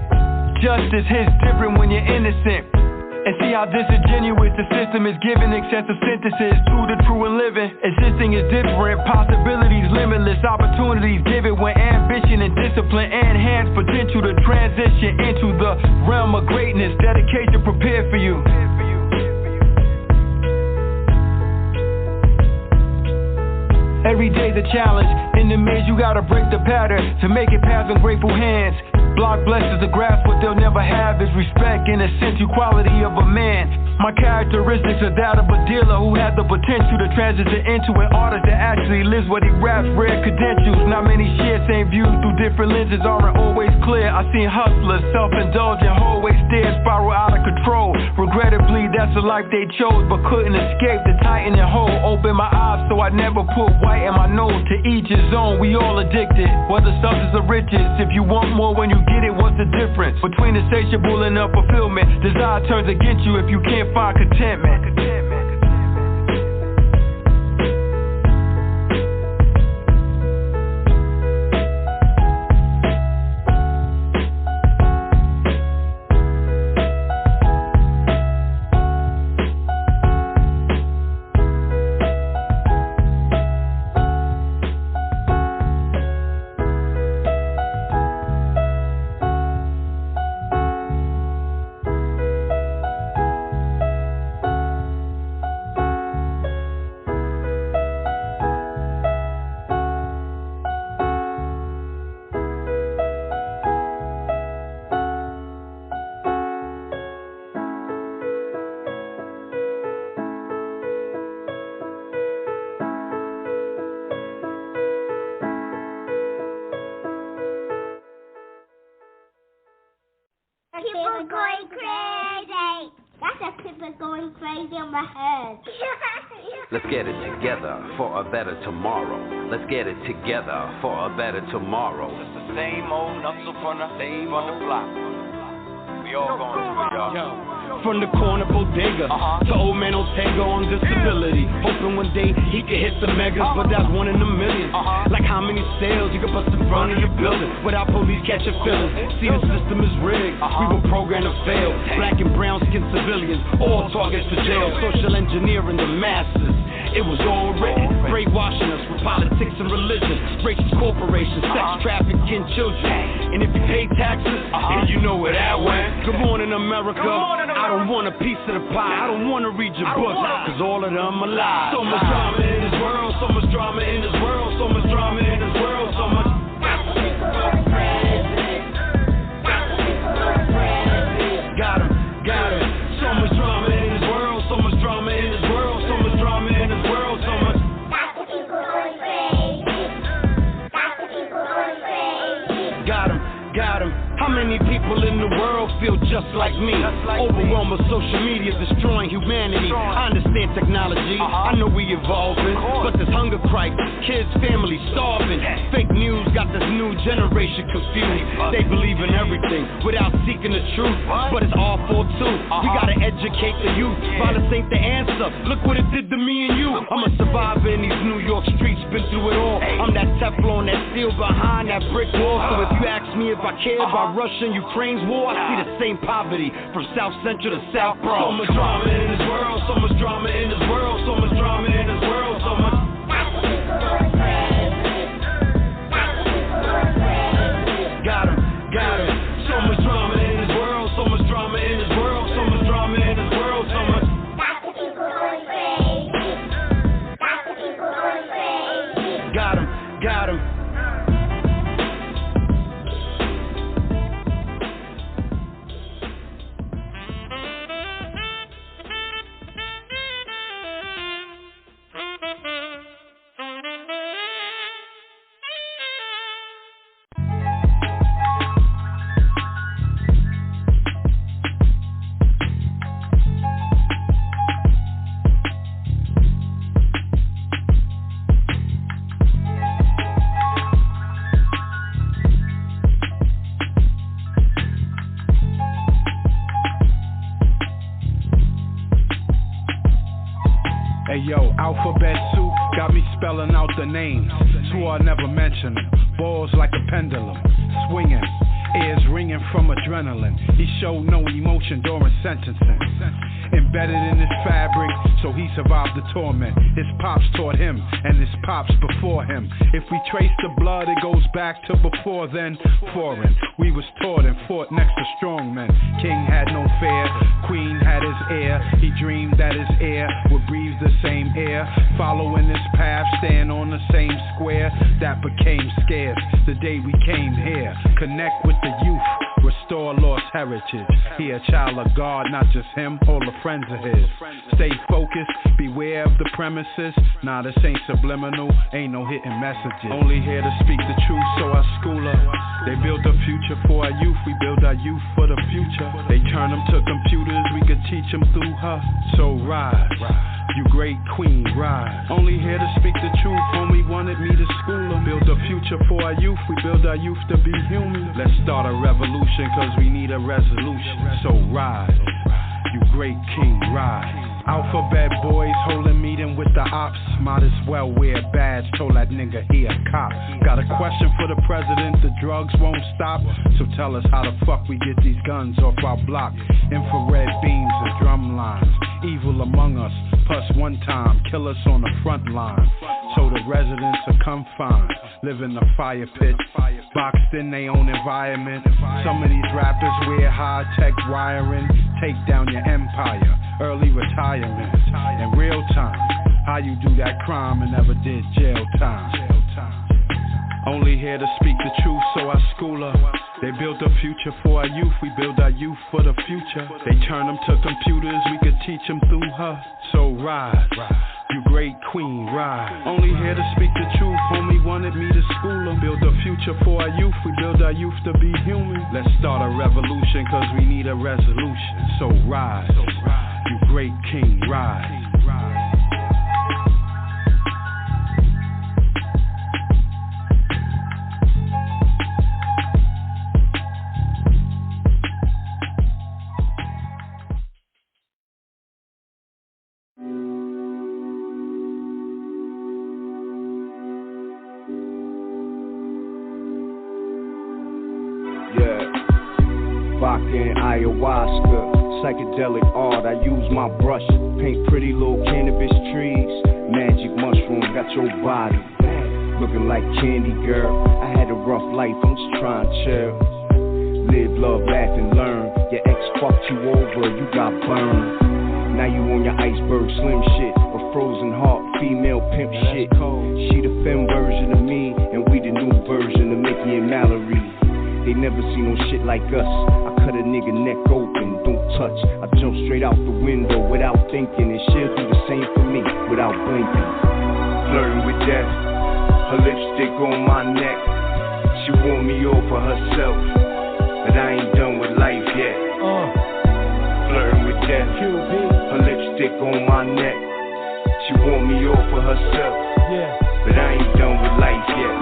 Justice hits different when you're innocent. And see how disingenuous the system is giving excessive sentences to the true and living. Existing is different, possibilities limitless, opportunities given when ambition and discipline enhance potential to transition into the realm of greatness. Dedication prepared for you. Every day's a challenge. In the maze, you gotta break the pattern to make it past ungrateful hands. block blesses the grass, what they'll never have is respect and a sense equality of a man. My characteristics are that of a dealer who had the potential to transition into an artist that actually lives what he raps, rare credentials. Not many shit, same views through different lenses aren't always clear. I seen hustlers, self-indulgent, hallway stairs spiral out of control. Regrettably, that's the life they chose, but couldn't escape the tighten and hole. Open my eyes so I never put white in my nose. To each his own, we all addicted. Whether substance or riches, if you want more when you get it, what's the difference between insatiable and unfulfillment? Desire turns against you if you can't find contentment. Let's get it together for a better tomorrow. Let's get it together for a better tomorrow. It's the same old nuts from the block. We all going through it, y'all. From the corner bodega to old man Ortega on disability. Hoping one day he could hit the megas, but that's one in a million. Like how many sales you could bust in front of your building without police catching feelings. See, the system is rigged. We were programmed to fail. Black and brown skinned civilians, all targets for jail. Social engineering the masses. It was all written, brainwashing us with politics and religion, racist corporations, sex trafficking children. And if you pay taxes, and you know where that went. Good morning, America. I don't want a piece of the pie. I don't want to read your book, cause all of them are lies. So much drama in this world, so much drama in this world, so much drama in this world, so much. Got him. So much drama in this world, so much drama in this world, so much drama in this world, so much. Got him. How many people in the world feel just like me? Overwhelmed with social media destroying humanity. I understand technology, I know we evolving, but this hunger crisis, kids, families starving. Fake news got this new generation confused. They believe in everything without seeking the truth, but it's all for too. We gotta educate the youth. Violence ain't the answer. Look what it did to me and you. I'm a survivor in these New York streets, been through it all. I'm that Teflon, that steel behind that brick wall. So if you ask me if I care about Russia and Ukraine's war, I see the same poverty from South Central to South Bronx. So much drama in this world, so much drama in this world, so much drama in this world, so much. Got him. So much drama in this world, so much drama in this world, so much drama in this world, so much. Got him. Yo, alphabet soup got me spelling out the names. Swore I never mention them. Balls like a pendulum, swinging, ears ringing from adrenaline. He showed no emotion during sentencing. Embedded in his fabric, so he survived the torment. His pops taught him, and his pops before him. If we trace the blood, it goes back to before then. Foreign, we was taught and fought next to strong men. King had no fear, queen had his heir. He dreamed that his heir would breathe the same air. Following his path, stand on the same square. That became scarce the day we came here. Connect with the youth, restore lost heritage. He a child of God, not just him, all the friends of his. Stay focused, beware of the premises. Nah, this ain't subliminal, ain't no hidden messages. Only here to speak the truth, so I school her. They built a future for our youth, we build our youth for the future. They turn them to computers, we could teach them through her. So rise, you great queen, rise. Only here to speak the truth, homie wanted me to school them. Build a future for our youth, we build our youth to be human. Let's start a revolution, cause we need a resolution. So rise, you great king, rise. Alphabet boys holding meeting with the ops. Might as well wear a badge, told that nigga he a cop. Got a question for the president, the drugs won't stop. So tell us how the fuck we get these guns off our block. Infrared beams and drum lines. Evil among us, plus one time, kill us on the front line. So the residents are confined, live in the fire pit, boxed in their own environment. Some of these rappers wear high-tech wiring, take down your empire, early retirement, in real time. How you do that crime and never did jail time. Only here to speak the truth, so I school her. They built a future for our youth, we build our youth for the future. They turn them to computers, we could teach them through her. So rise, you great queen, rise. Only here to speak the truth, homie wanted me to school them. Build a future for our youth, we build our youth to be human. Let's start a revolution, cause we need a resolution. So rise, you great king, rise. Ayahuasca, psychedelic art, I use my brush, paint pretty little cannabis trees, magic mushrooms, got your body looking like candy, girl. I had a rough life, I'm just trying to chill, live, love, laugh and learn. Your ex fucked you over, you got burned. Now you on your iceberg slim shit, a frozen heart, female pimp shit. She the femme version of me, and we the new version of Mickey and Mallory. They never seen no shit like us. I cut a nigga neck open, don't touch. I jump straight out the window without thinking, and she'll do the same for me without blinking. Flirting with death, her lipstick on my neck. She want me all for herself, but I ain't done with life yet. Flirting with death, her lipstick on my neck. She want me all for herself, but I ain't done with life yet.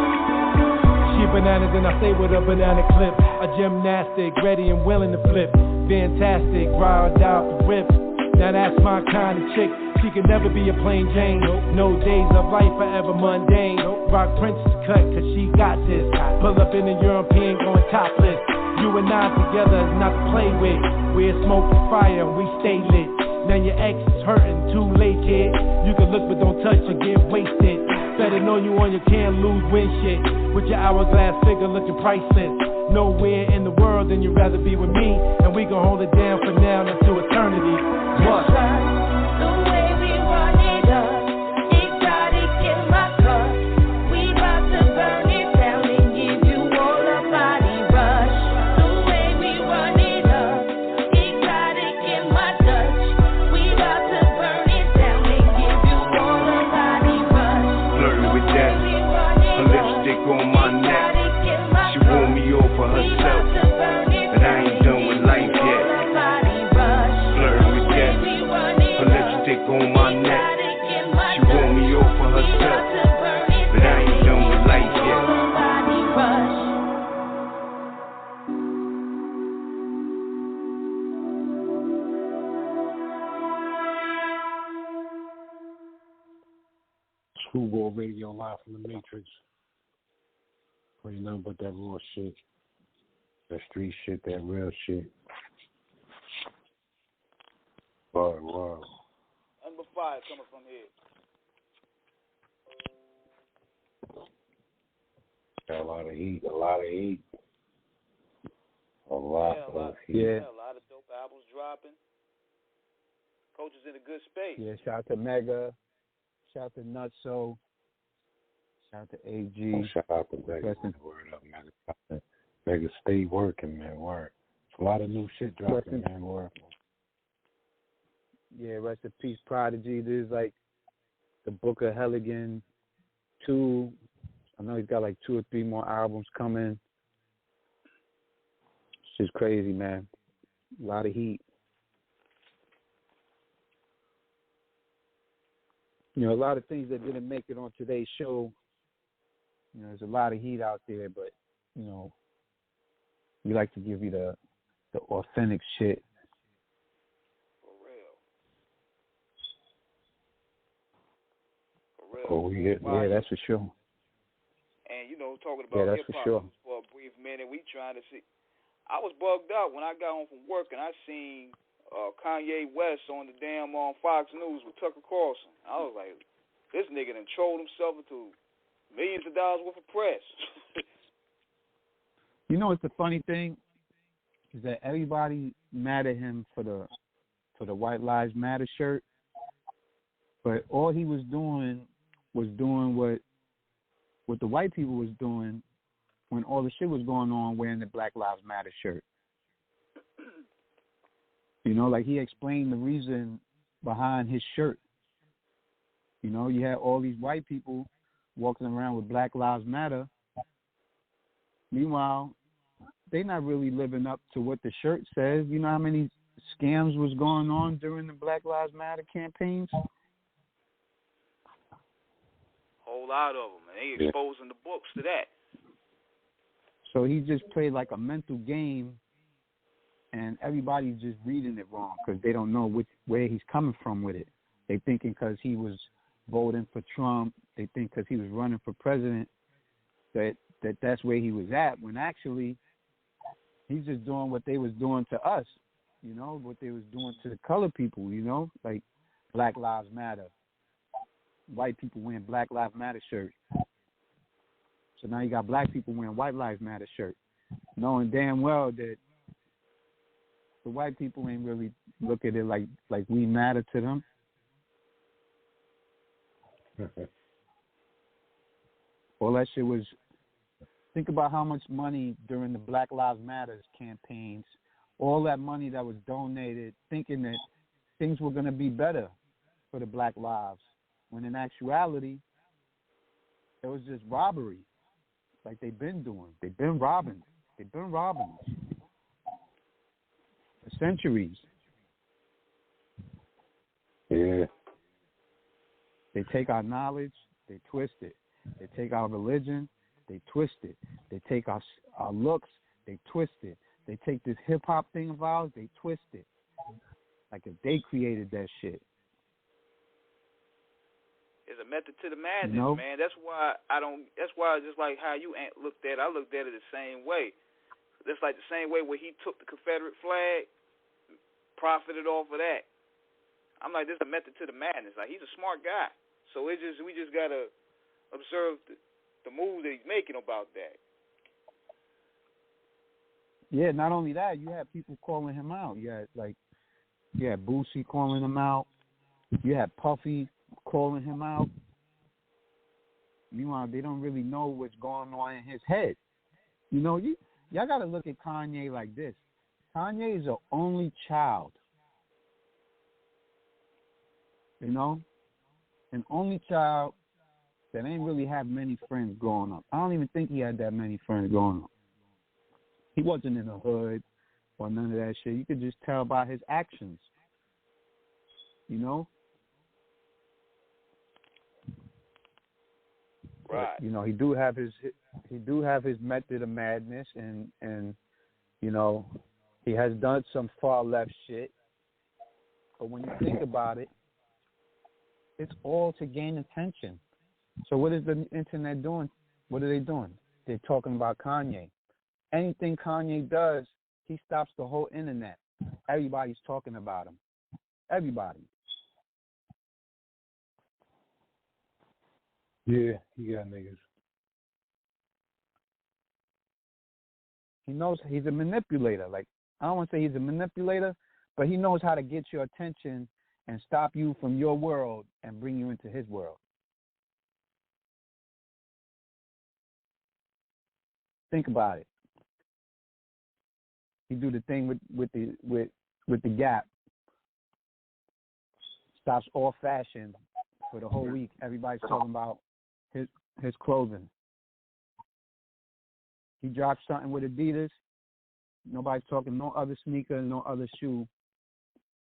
She bananas and I stay with a banana clip. A gymnastic, ready and willing to flip. Fantastic, ride out the whip. Now that's my kind of chick. She could never be a plain Jane. No days of life forever mundane. Rock princess cut, cause she got this. Pull up in a European going topless. You and I together is not to play with. We're smoke and fire and we stay lit. Now your ex is hurting, too late, kid. You can look but don't touch or get wasted. Better know you on your can't lose win shit. With your hourglass figure looking priceless. Nowhere in the world than you'd rather be with me. And we gon' hold it down for now and until eternity. What? The way we run it up, exotic in my cup. We about to burn it down and give you all a body rush. The way we run it up, exotic in my Dutch. We about to burn it down and give you all a body rush. Flirting with death, her lipstick on my neck. She want me all for herself, but I ain't done with life yet. Flirting with death, her lipstick on my neck. She want me all for herself, but I ain't done with life yet. Screwball Radio live from the Matrix. Ain't nothing but that raw shit. That street shit, that real shit. Wow. Number 5 coming from here. Got a lot of heat. A lot of heat. A lot of dope albums dropping. Coach is in a good space. Yeah, shout out to Mega. Shout out to Nutso. Shout out to AG. Shout out to Mega. Word up, man. Niggas stay working, man. Work. It's a lot of new shit dropping, man. Work. Yeah, rest in peace, Prodigy. There's like the Book of Helligan 2. I know he's got like 2 or 3 more albums coming. It's just crazy, man. A lot of heat. You know, a lot of things that didn't make it on today's show. You know, there's a lot of heat out there, but, you know, we like to give you the authentic shit. For real. Oh, yeah, that's for sure. And, you know, talking about hip-hop for a brief minute, we trying to see. I was bugged out when I got home from work and I seen Kanye West on the damn Fox News with Tucker Carlson. I was like, this nigga done trolled himself into millions of dollars worth of press. You know what's the funny thing? Is that everybody mad at him for the White Lives Matter shirt, but all he was doing what the white people was doing when all the shit was going on, wearing the Black Lives Matter shirt. You know, like he explained the reason behind his shirt. You know, you had all these white people walking around with Black Lives Matter. Meanwhile, they're not really living up to what the shirt says. You know how many scams was going on during the Black Lives Matter campaigns? Whole lot of them, and they exposing the books to that. So he just played like a mental game, and everybody's just reading it wrong because they don't know where he's coming from with it. They thinking because he was voting for Trump, they think because he was running for president that's where he was at, when actually he's just doing what they was doing to us, you know, what they was doing to the colored people, you know, like Black Lives Matter. White people wearing Black Lives Matter shirts. So now you got black people wearing White Lives Matter shirts, knowing damn well that the white people ain't really look at it like we matter to them. All that shit was. Think about how much money during the Black Lives Matter campaigns, all that money that was donated, thinking that things were going to be better for the black lives, when in actuality, it was just robbery, like they've been doing. They've been robbing. For centuries. Yeah. They take our knowledge, they twist it. They take our religion, they twist it. They take our looks, they twist it. They take this hip-hop thing of ours, they twist it. Like if they created that shit. It's a method to the madness, you know? Man. That's why just like how you looked at it, I looked at it the same way. Just like the same way where he took the Confederate flag, profited off of that. I'm like, this is a method to the madness. Like, he's a smart guy. So we just got to observe the move that he's making about that. Yeah, not only that, you had people calling him out. You had Boosie calling him out. You had Puffy calling him out. Meanwhile, they don't really know what's going on in his head. You know, y'all got to look at Kanye like this. Kanye is an only child. You know? An only child that ain't really had many friends growing up. I don't even think he had that many friends growing up. He wasn't in the hood or none of that shit. You could just tell by his actions. You know? Right. But, you know, he do have his method of madness, and you know, he has done some far left shit. But when you think about it, it's all to gain attention. So what is the internet doing? What are they doing? They're talking about Kanye. Anything Kanye does, he stops the whole internet. Everybody's talking about him. Everybody. Yeah, he got niggas. He knows he's a manipulator. Like, I don't want to say he's a manipulator, but he knows how to get your attention and stop you from your world and bring you into his world. Think about it. He do the thing with the Gap. Stops all fashion for the whole week. Everybody's talking about his clothing. He dropped something with Adidas. Nobody's talking no other sneaker, no other shoe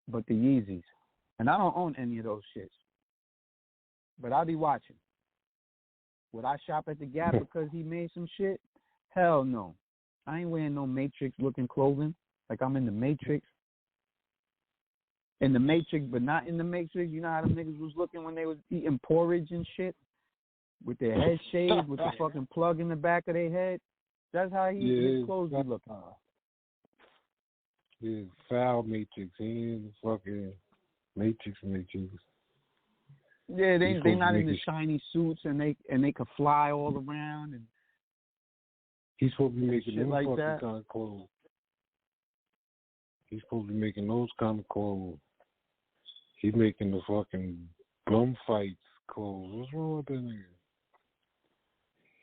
but the Yeezys. And I don't own any of those shits. But I'll be watching. Would I shop at the Gap because he made some shit? Hell no. I ain't wearing no Matrix-looking clothing like I'm in the Matrix. In the Matrix, but not in the Matrix. You know how them niggas was looking when they was eating porridge and shit? With their head shaved, with the fucking plug in the back of their head? That's how his clothes be looking. Yeah, foul Matrix. He ain't fucking Matrix. Yeah, they not in the shiny suits and they can fly all around and he's supposed to be making those like fucking that. kind of clothes. He's supposed to be making those kind of clothes. He's making the fucking bum fights clothes. What's wrong with that nigga?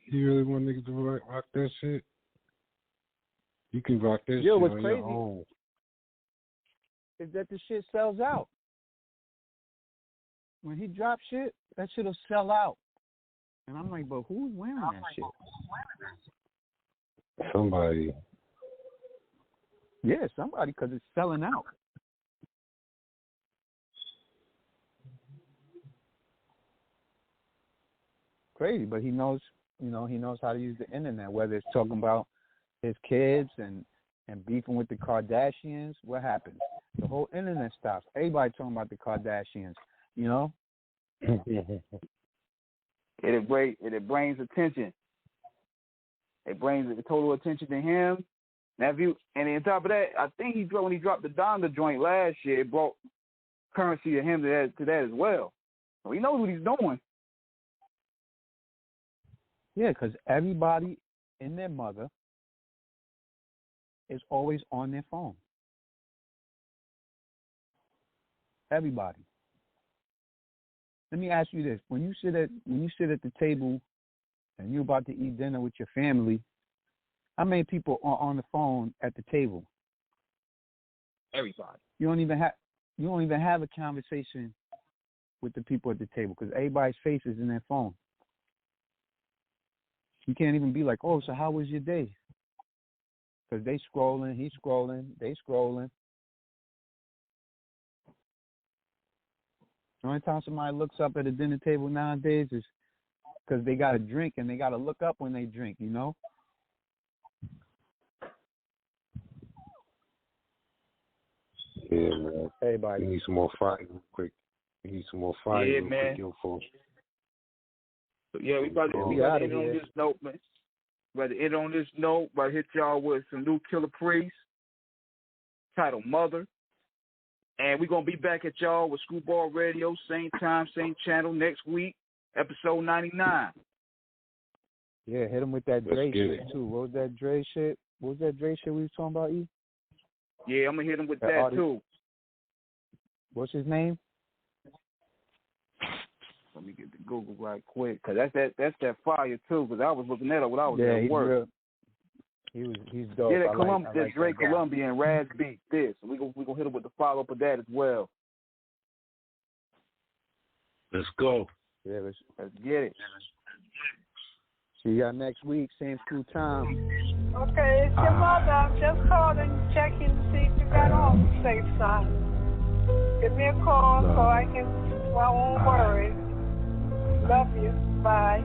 You really want niggas to rock that shit? You can rock that shit what's on crazy your own. Is that the shit sells out. When he drops shit, that shit'll sell out. And I'm like, but who's wearing that shit? Somebody. Yeah, somebody, because it's selling out. Crazy, but he knows, he knows how to use the internet, whether it's talking about his kids and beefing with the Kardashians. What happens? The whole internet stops. Everybody talking about the Kardashians, It brings attention. It brings the total attention to him. Now, and on top of that, I think when he dropped the Donda joint last year, it brought currency to him to that as well. So he knows what he's doing. Yeah, because everybody and their mother is always on their phone. Everybody. Let me ask you this: when you sit at the table and you're about to eat dinner with your family, how many people are on the phone at the table? Everybody. You don't even have a conversation with the people at the table because everybody's face is in their phone. You can't even be like, oh, so how was your day? Because they scrolling, he's scrolling, they scrolling. The only time somebody looks up at a dinner table nowadays is because they got to drink and they got to look up when they drink, Yeah, man. Everybody. You need some more fire real quick. Yeah, man. Quick, yo, folks. So, yeah, we about to end on this note, man. About to end on this note, about to hit y'all with some new Killer Priest titled Mother. And we're going to be back at y'all with Screwball Radio, same time, same channel, next week, episode 99. Yeah, hit him with that Dre shit, too. What was that Dre shit? We was talking about, E? Yeah, I'm going to hit him with that too. What's his name? Let me get the Google right quick, because that's that fire, too, because I was looking at it when I was at work. He's dope. Yeah, that Dre Colombian Raz beat this. We gonna hit him with the follow-up of that as well. Let's go. Yeah, let's get it. See y'all next week, same school time. Okay, it's your mother. I'm just calling, checking to see if you got off the safe side. Give me a call so I won't worry. Love you. Bye.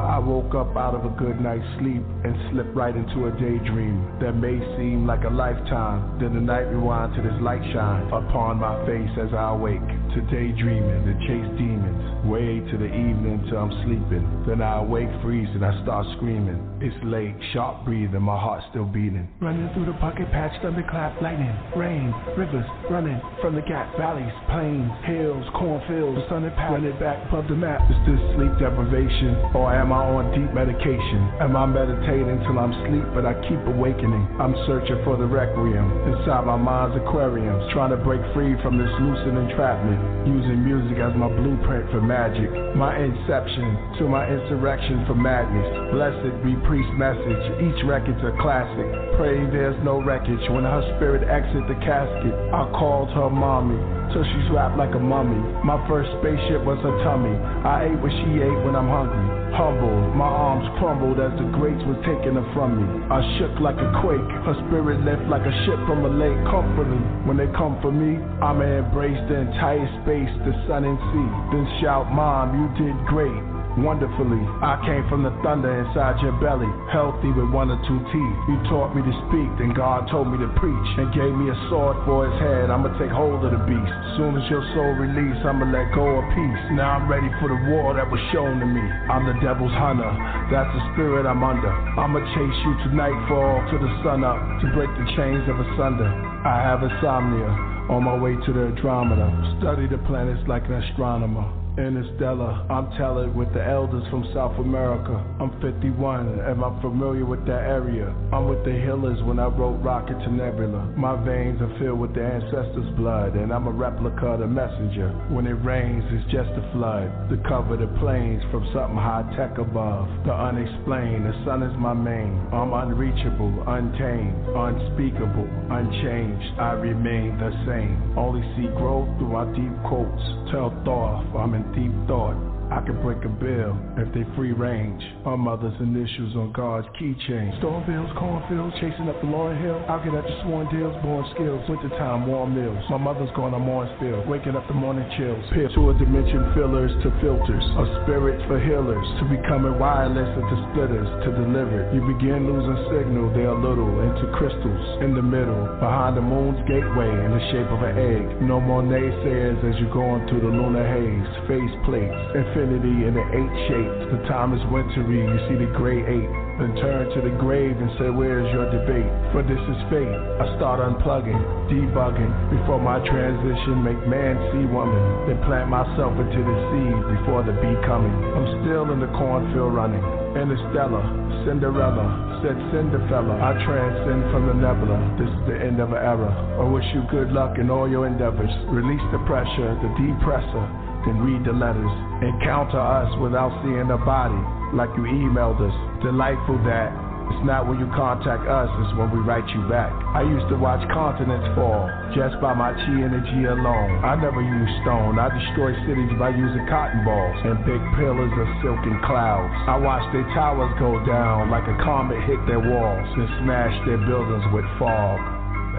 I woke up out of a good night's sleep and slipped right into a daydream that may seem like a lifetime. Then the night rewind to this light shine upon my face as I awake to daydreaming, to chase demons, way to the evening till I'm sleeping. Then I awake freezing, I start screaming. It's late, sharp breathing, my heart still beating. Running through the pocket patch, thunderclap, lightning, rain, rivers running from the gap, valleys, plains, hills, cornfields, the sun and path, running back above the map. Is this sleep deprivation, or am I on deep medication? Am I meditating till I'm asleep, but I keep awakening? I'm searching for the requiem inside my mind's aquarium, trying to break free from this lucid entrapment. using music as my blueprint for magic. My inception to my insurrection for madness. Blessed be priest message, each record's a classic. Pray there's no wreckage when her spirit exit the casket. I called her mommy till she's wrapped like a mummy. My first spaceship was her tummy. I ate what she ate when I'm hungry. Humbled, my arms crumbled as the grapes was taken from me. I shook like a quake, her spirit lift like a ship from a lake. Comforting, when they come for me, I'ma embrace the entire space, the sun and sea. Then shout, Mom, you did great. Wonderfully, I came from the thunder inside your belly, healthy with 1 or 2 teeth. You taught me to speak, then God told me to preach, and gave me a sword for his head. I'ma take hold of the beast. Soon as your soul release, I'ma let go of peace. Now I'm ready for the war that was shown to me. I'm the devil's hunter, that's the spirit I'm under. I'ma chase you to nightfall, to the sun up, to break the chains of asunder. I have insomnia, on my way to the Andromeda. Study the planets like an astronomer. Interstellar, I'm telling with the elders from South America. I'm 51, and I'm familiar with that area. I'm with the healers when I wrote Rocket to Nebula. My veins are filled with the ancestors' blood, and I'm a replica of the messenger. When it rains, it's just a flood to cover the plains from something high-tech above. The unexplained, the sun is my main. I'm unreachable, untamed, unspeakable, unchanged. I remain the same. Only see growth through my deep quotes. Tell Thoth I'm in deep thought. I could break a bill if they free range. My mother's initials on God's keychain. Stormbills, cornfields, chasing up the Laurel Hill. I'll get at the sworn deals, born skills. Wintertime, warm meals. My mother's going on morning still. Waking up the morning chills. Peer to a dimension fillers to filters. A spirit for healers. To becoming wireless into splitters. To deliver. You begin losing signal. They are little into crystals. In the middle. Behind the moon's gateway in the shape of an egg. No more naysayers as you're going through the lunar haze. Face plates. Infinity in the 8 shapes. The time is wintry, you see the gray 8. Then turn to the grave and say, where's your debate? For this is fate. I start unplugging, debugging. Before my transition, make man see woman. Then plant myself into the seed before the bee coming. I'm still in the cornfield running. Interstellar, Cinderella, said Cinderfella. I transcend from the nebula. This is the end of an era. I wish you good luck in all your endeavors. Release the pressure, the depressor. Then read the letters. Encounter us without seeing a body, like you emailed us. Delightful that it's not when you contact us, it's when we write you back. I used to watch continents fall just by my chi energy alone. I never used stone. I destroy cities by using cotton balls and big pillars of silken clouds. I watched their towers go down like a comet hit their walls and smash their buildings with fog.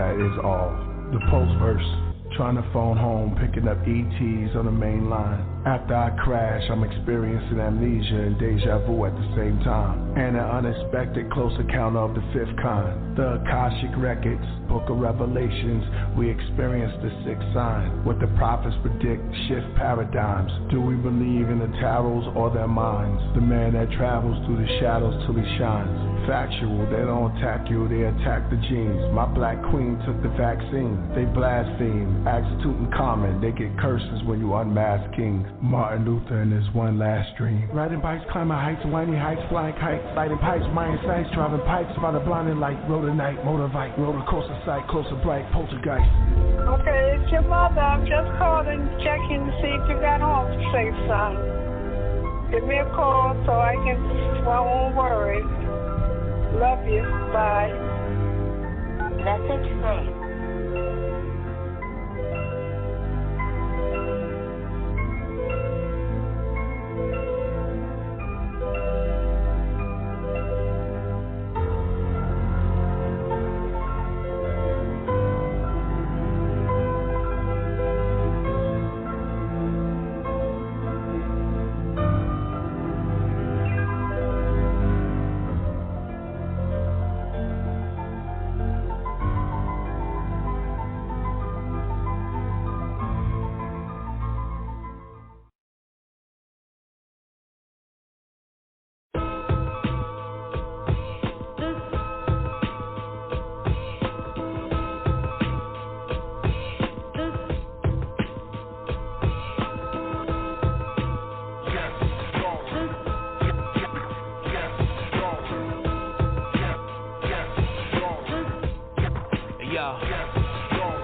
That is all. The post verse. Trying to phone home, picking up ETs on the main line. After I crash, I'm experiencing amnesia and deja vu at the same time. And an unexpected close encounter of the 5th kind. The Akashic Records, Book of Revelations, we experience the 6th sign. What the prophets predict, shift paradigms. Do we believe in the tarots or their minds? The man that travels through the shadows till he shines. Factual, they don't attack you, they attack the genes. My black queen took the vaccine. They blaspheme, ask Tutankhamun. They get curses when you unmask kings. Martin Luther in his one last dream. Riding bikes, climbing heights, whiny heights, flying kites, lighting pipes, Mayan sights, driving pipes by the blinding light. Road at night, motorbike, roller coaster sight, closer bright, poltergeist. Okay, it's your mother. I'm just calling, checking to see if you got home safe, son. Give me a call so I won't worry. Love you. Bye. Message saved.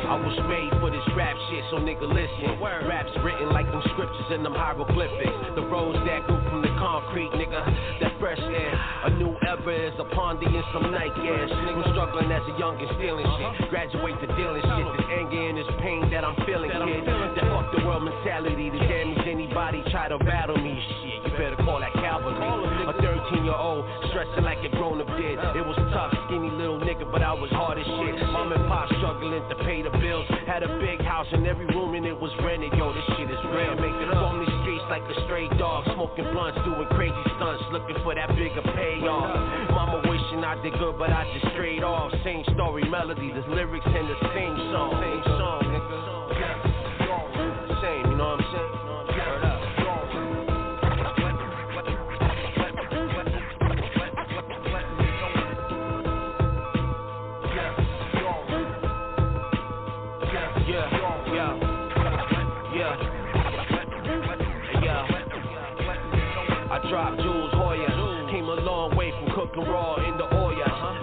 I was made for this rap shit, so nigga listen. Raps written like them scriptures and them hieroglyphics. The roads that grew from the concrete, nigga. That fresh air. A new era is upon thee and some night gas. I'm struggling as a youngin' stealing shit. Graduate to dealing shit. This anger and this pain that I'm feeling, kid. That fuck the world mentality to damage anybody try to battle me. Shit, you better call that cavalry. A 13-year-old stressing like a grown-up did. It was tough, skinny little nigga, but I was hard as shit. Mom and pop struggling to pay the bills. Had a big house in every room and it was rented. Yo, this shit is real. Roam these streets like a stray dog, smoking blunts, doing crazy stunts, looking for that bigger payoff. Mama wishing I did good, but I just strayed off. Same story, melody, the lyrics in the same song. Same song, nigga. Same, you know what I'm saying? Word up. I dropped Jules Hoya, came a long way from cooking raw in the oil.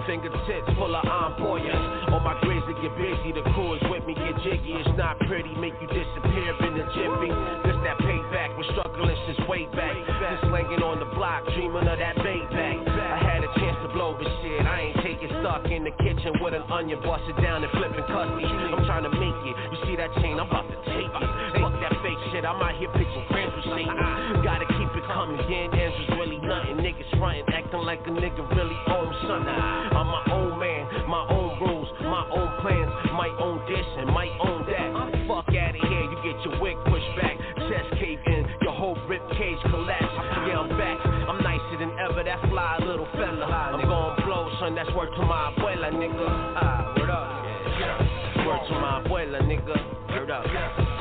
Fingertips full of ampollas. On my grids to get busy, the crew is with me, get jiggy. It's not pretty, make you disappear in a jiffy. This that payback, we're struggling since way back. Just slanging on the block, dreaming of that payback. I had a chance to blow, but shit, I ain't taking stuck in the kitchen with an onion, bust it down and flipping custody. I'm trying to make it, you see that chain, I'm about to take it. Fuck that fake shit, I'm out here pitching grams with Satan. Gotta keep it coming, getting answers really nothing. Niggas frontin', acting like a nigga really owns something. I'm my own man, my own rules, my own plans, my own this and my own that. Fuck out of here, you get your wig pushed back, chest cave in, your whole rib cage collapse. Yeah, I'm back, I'm nicer than ever, that fly little fella. I'm gon' blow, son, that's word to my abuela, nigga. Word up. Word to my abuela, nigga. Word up.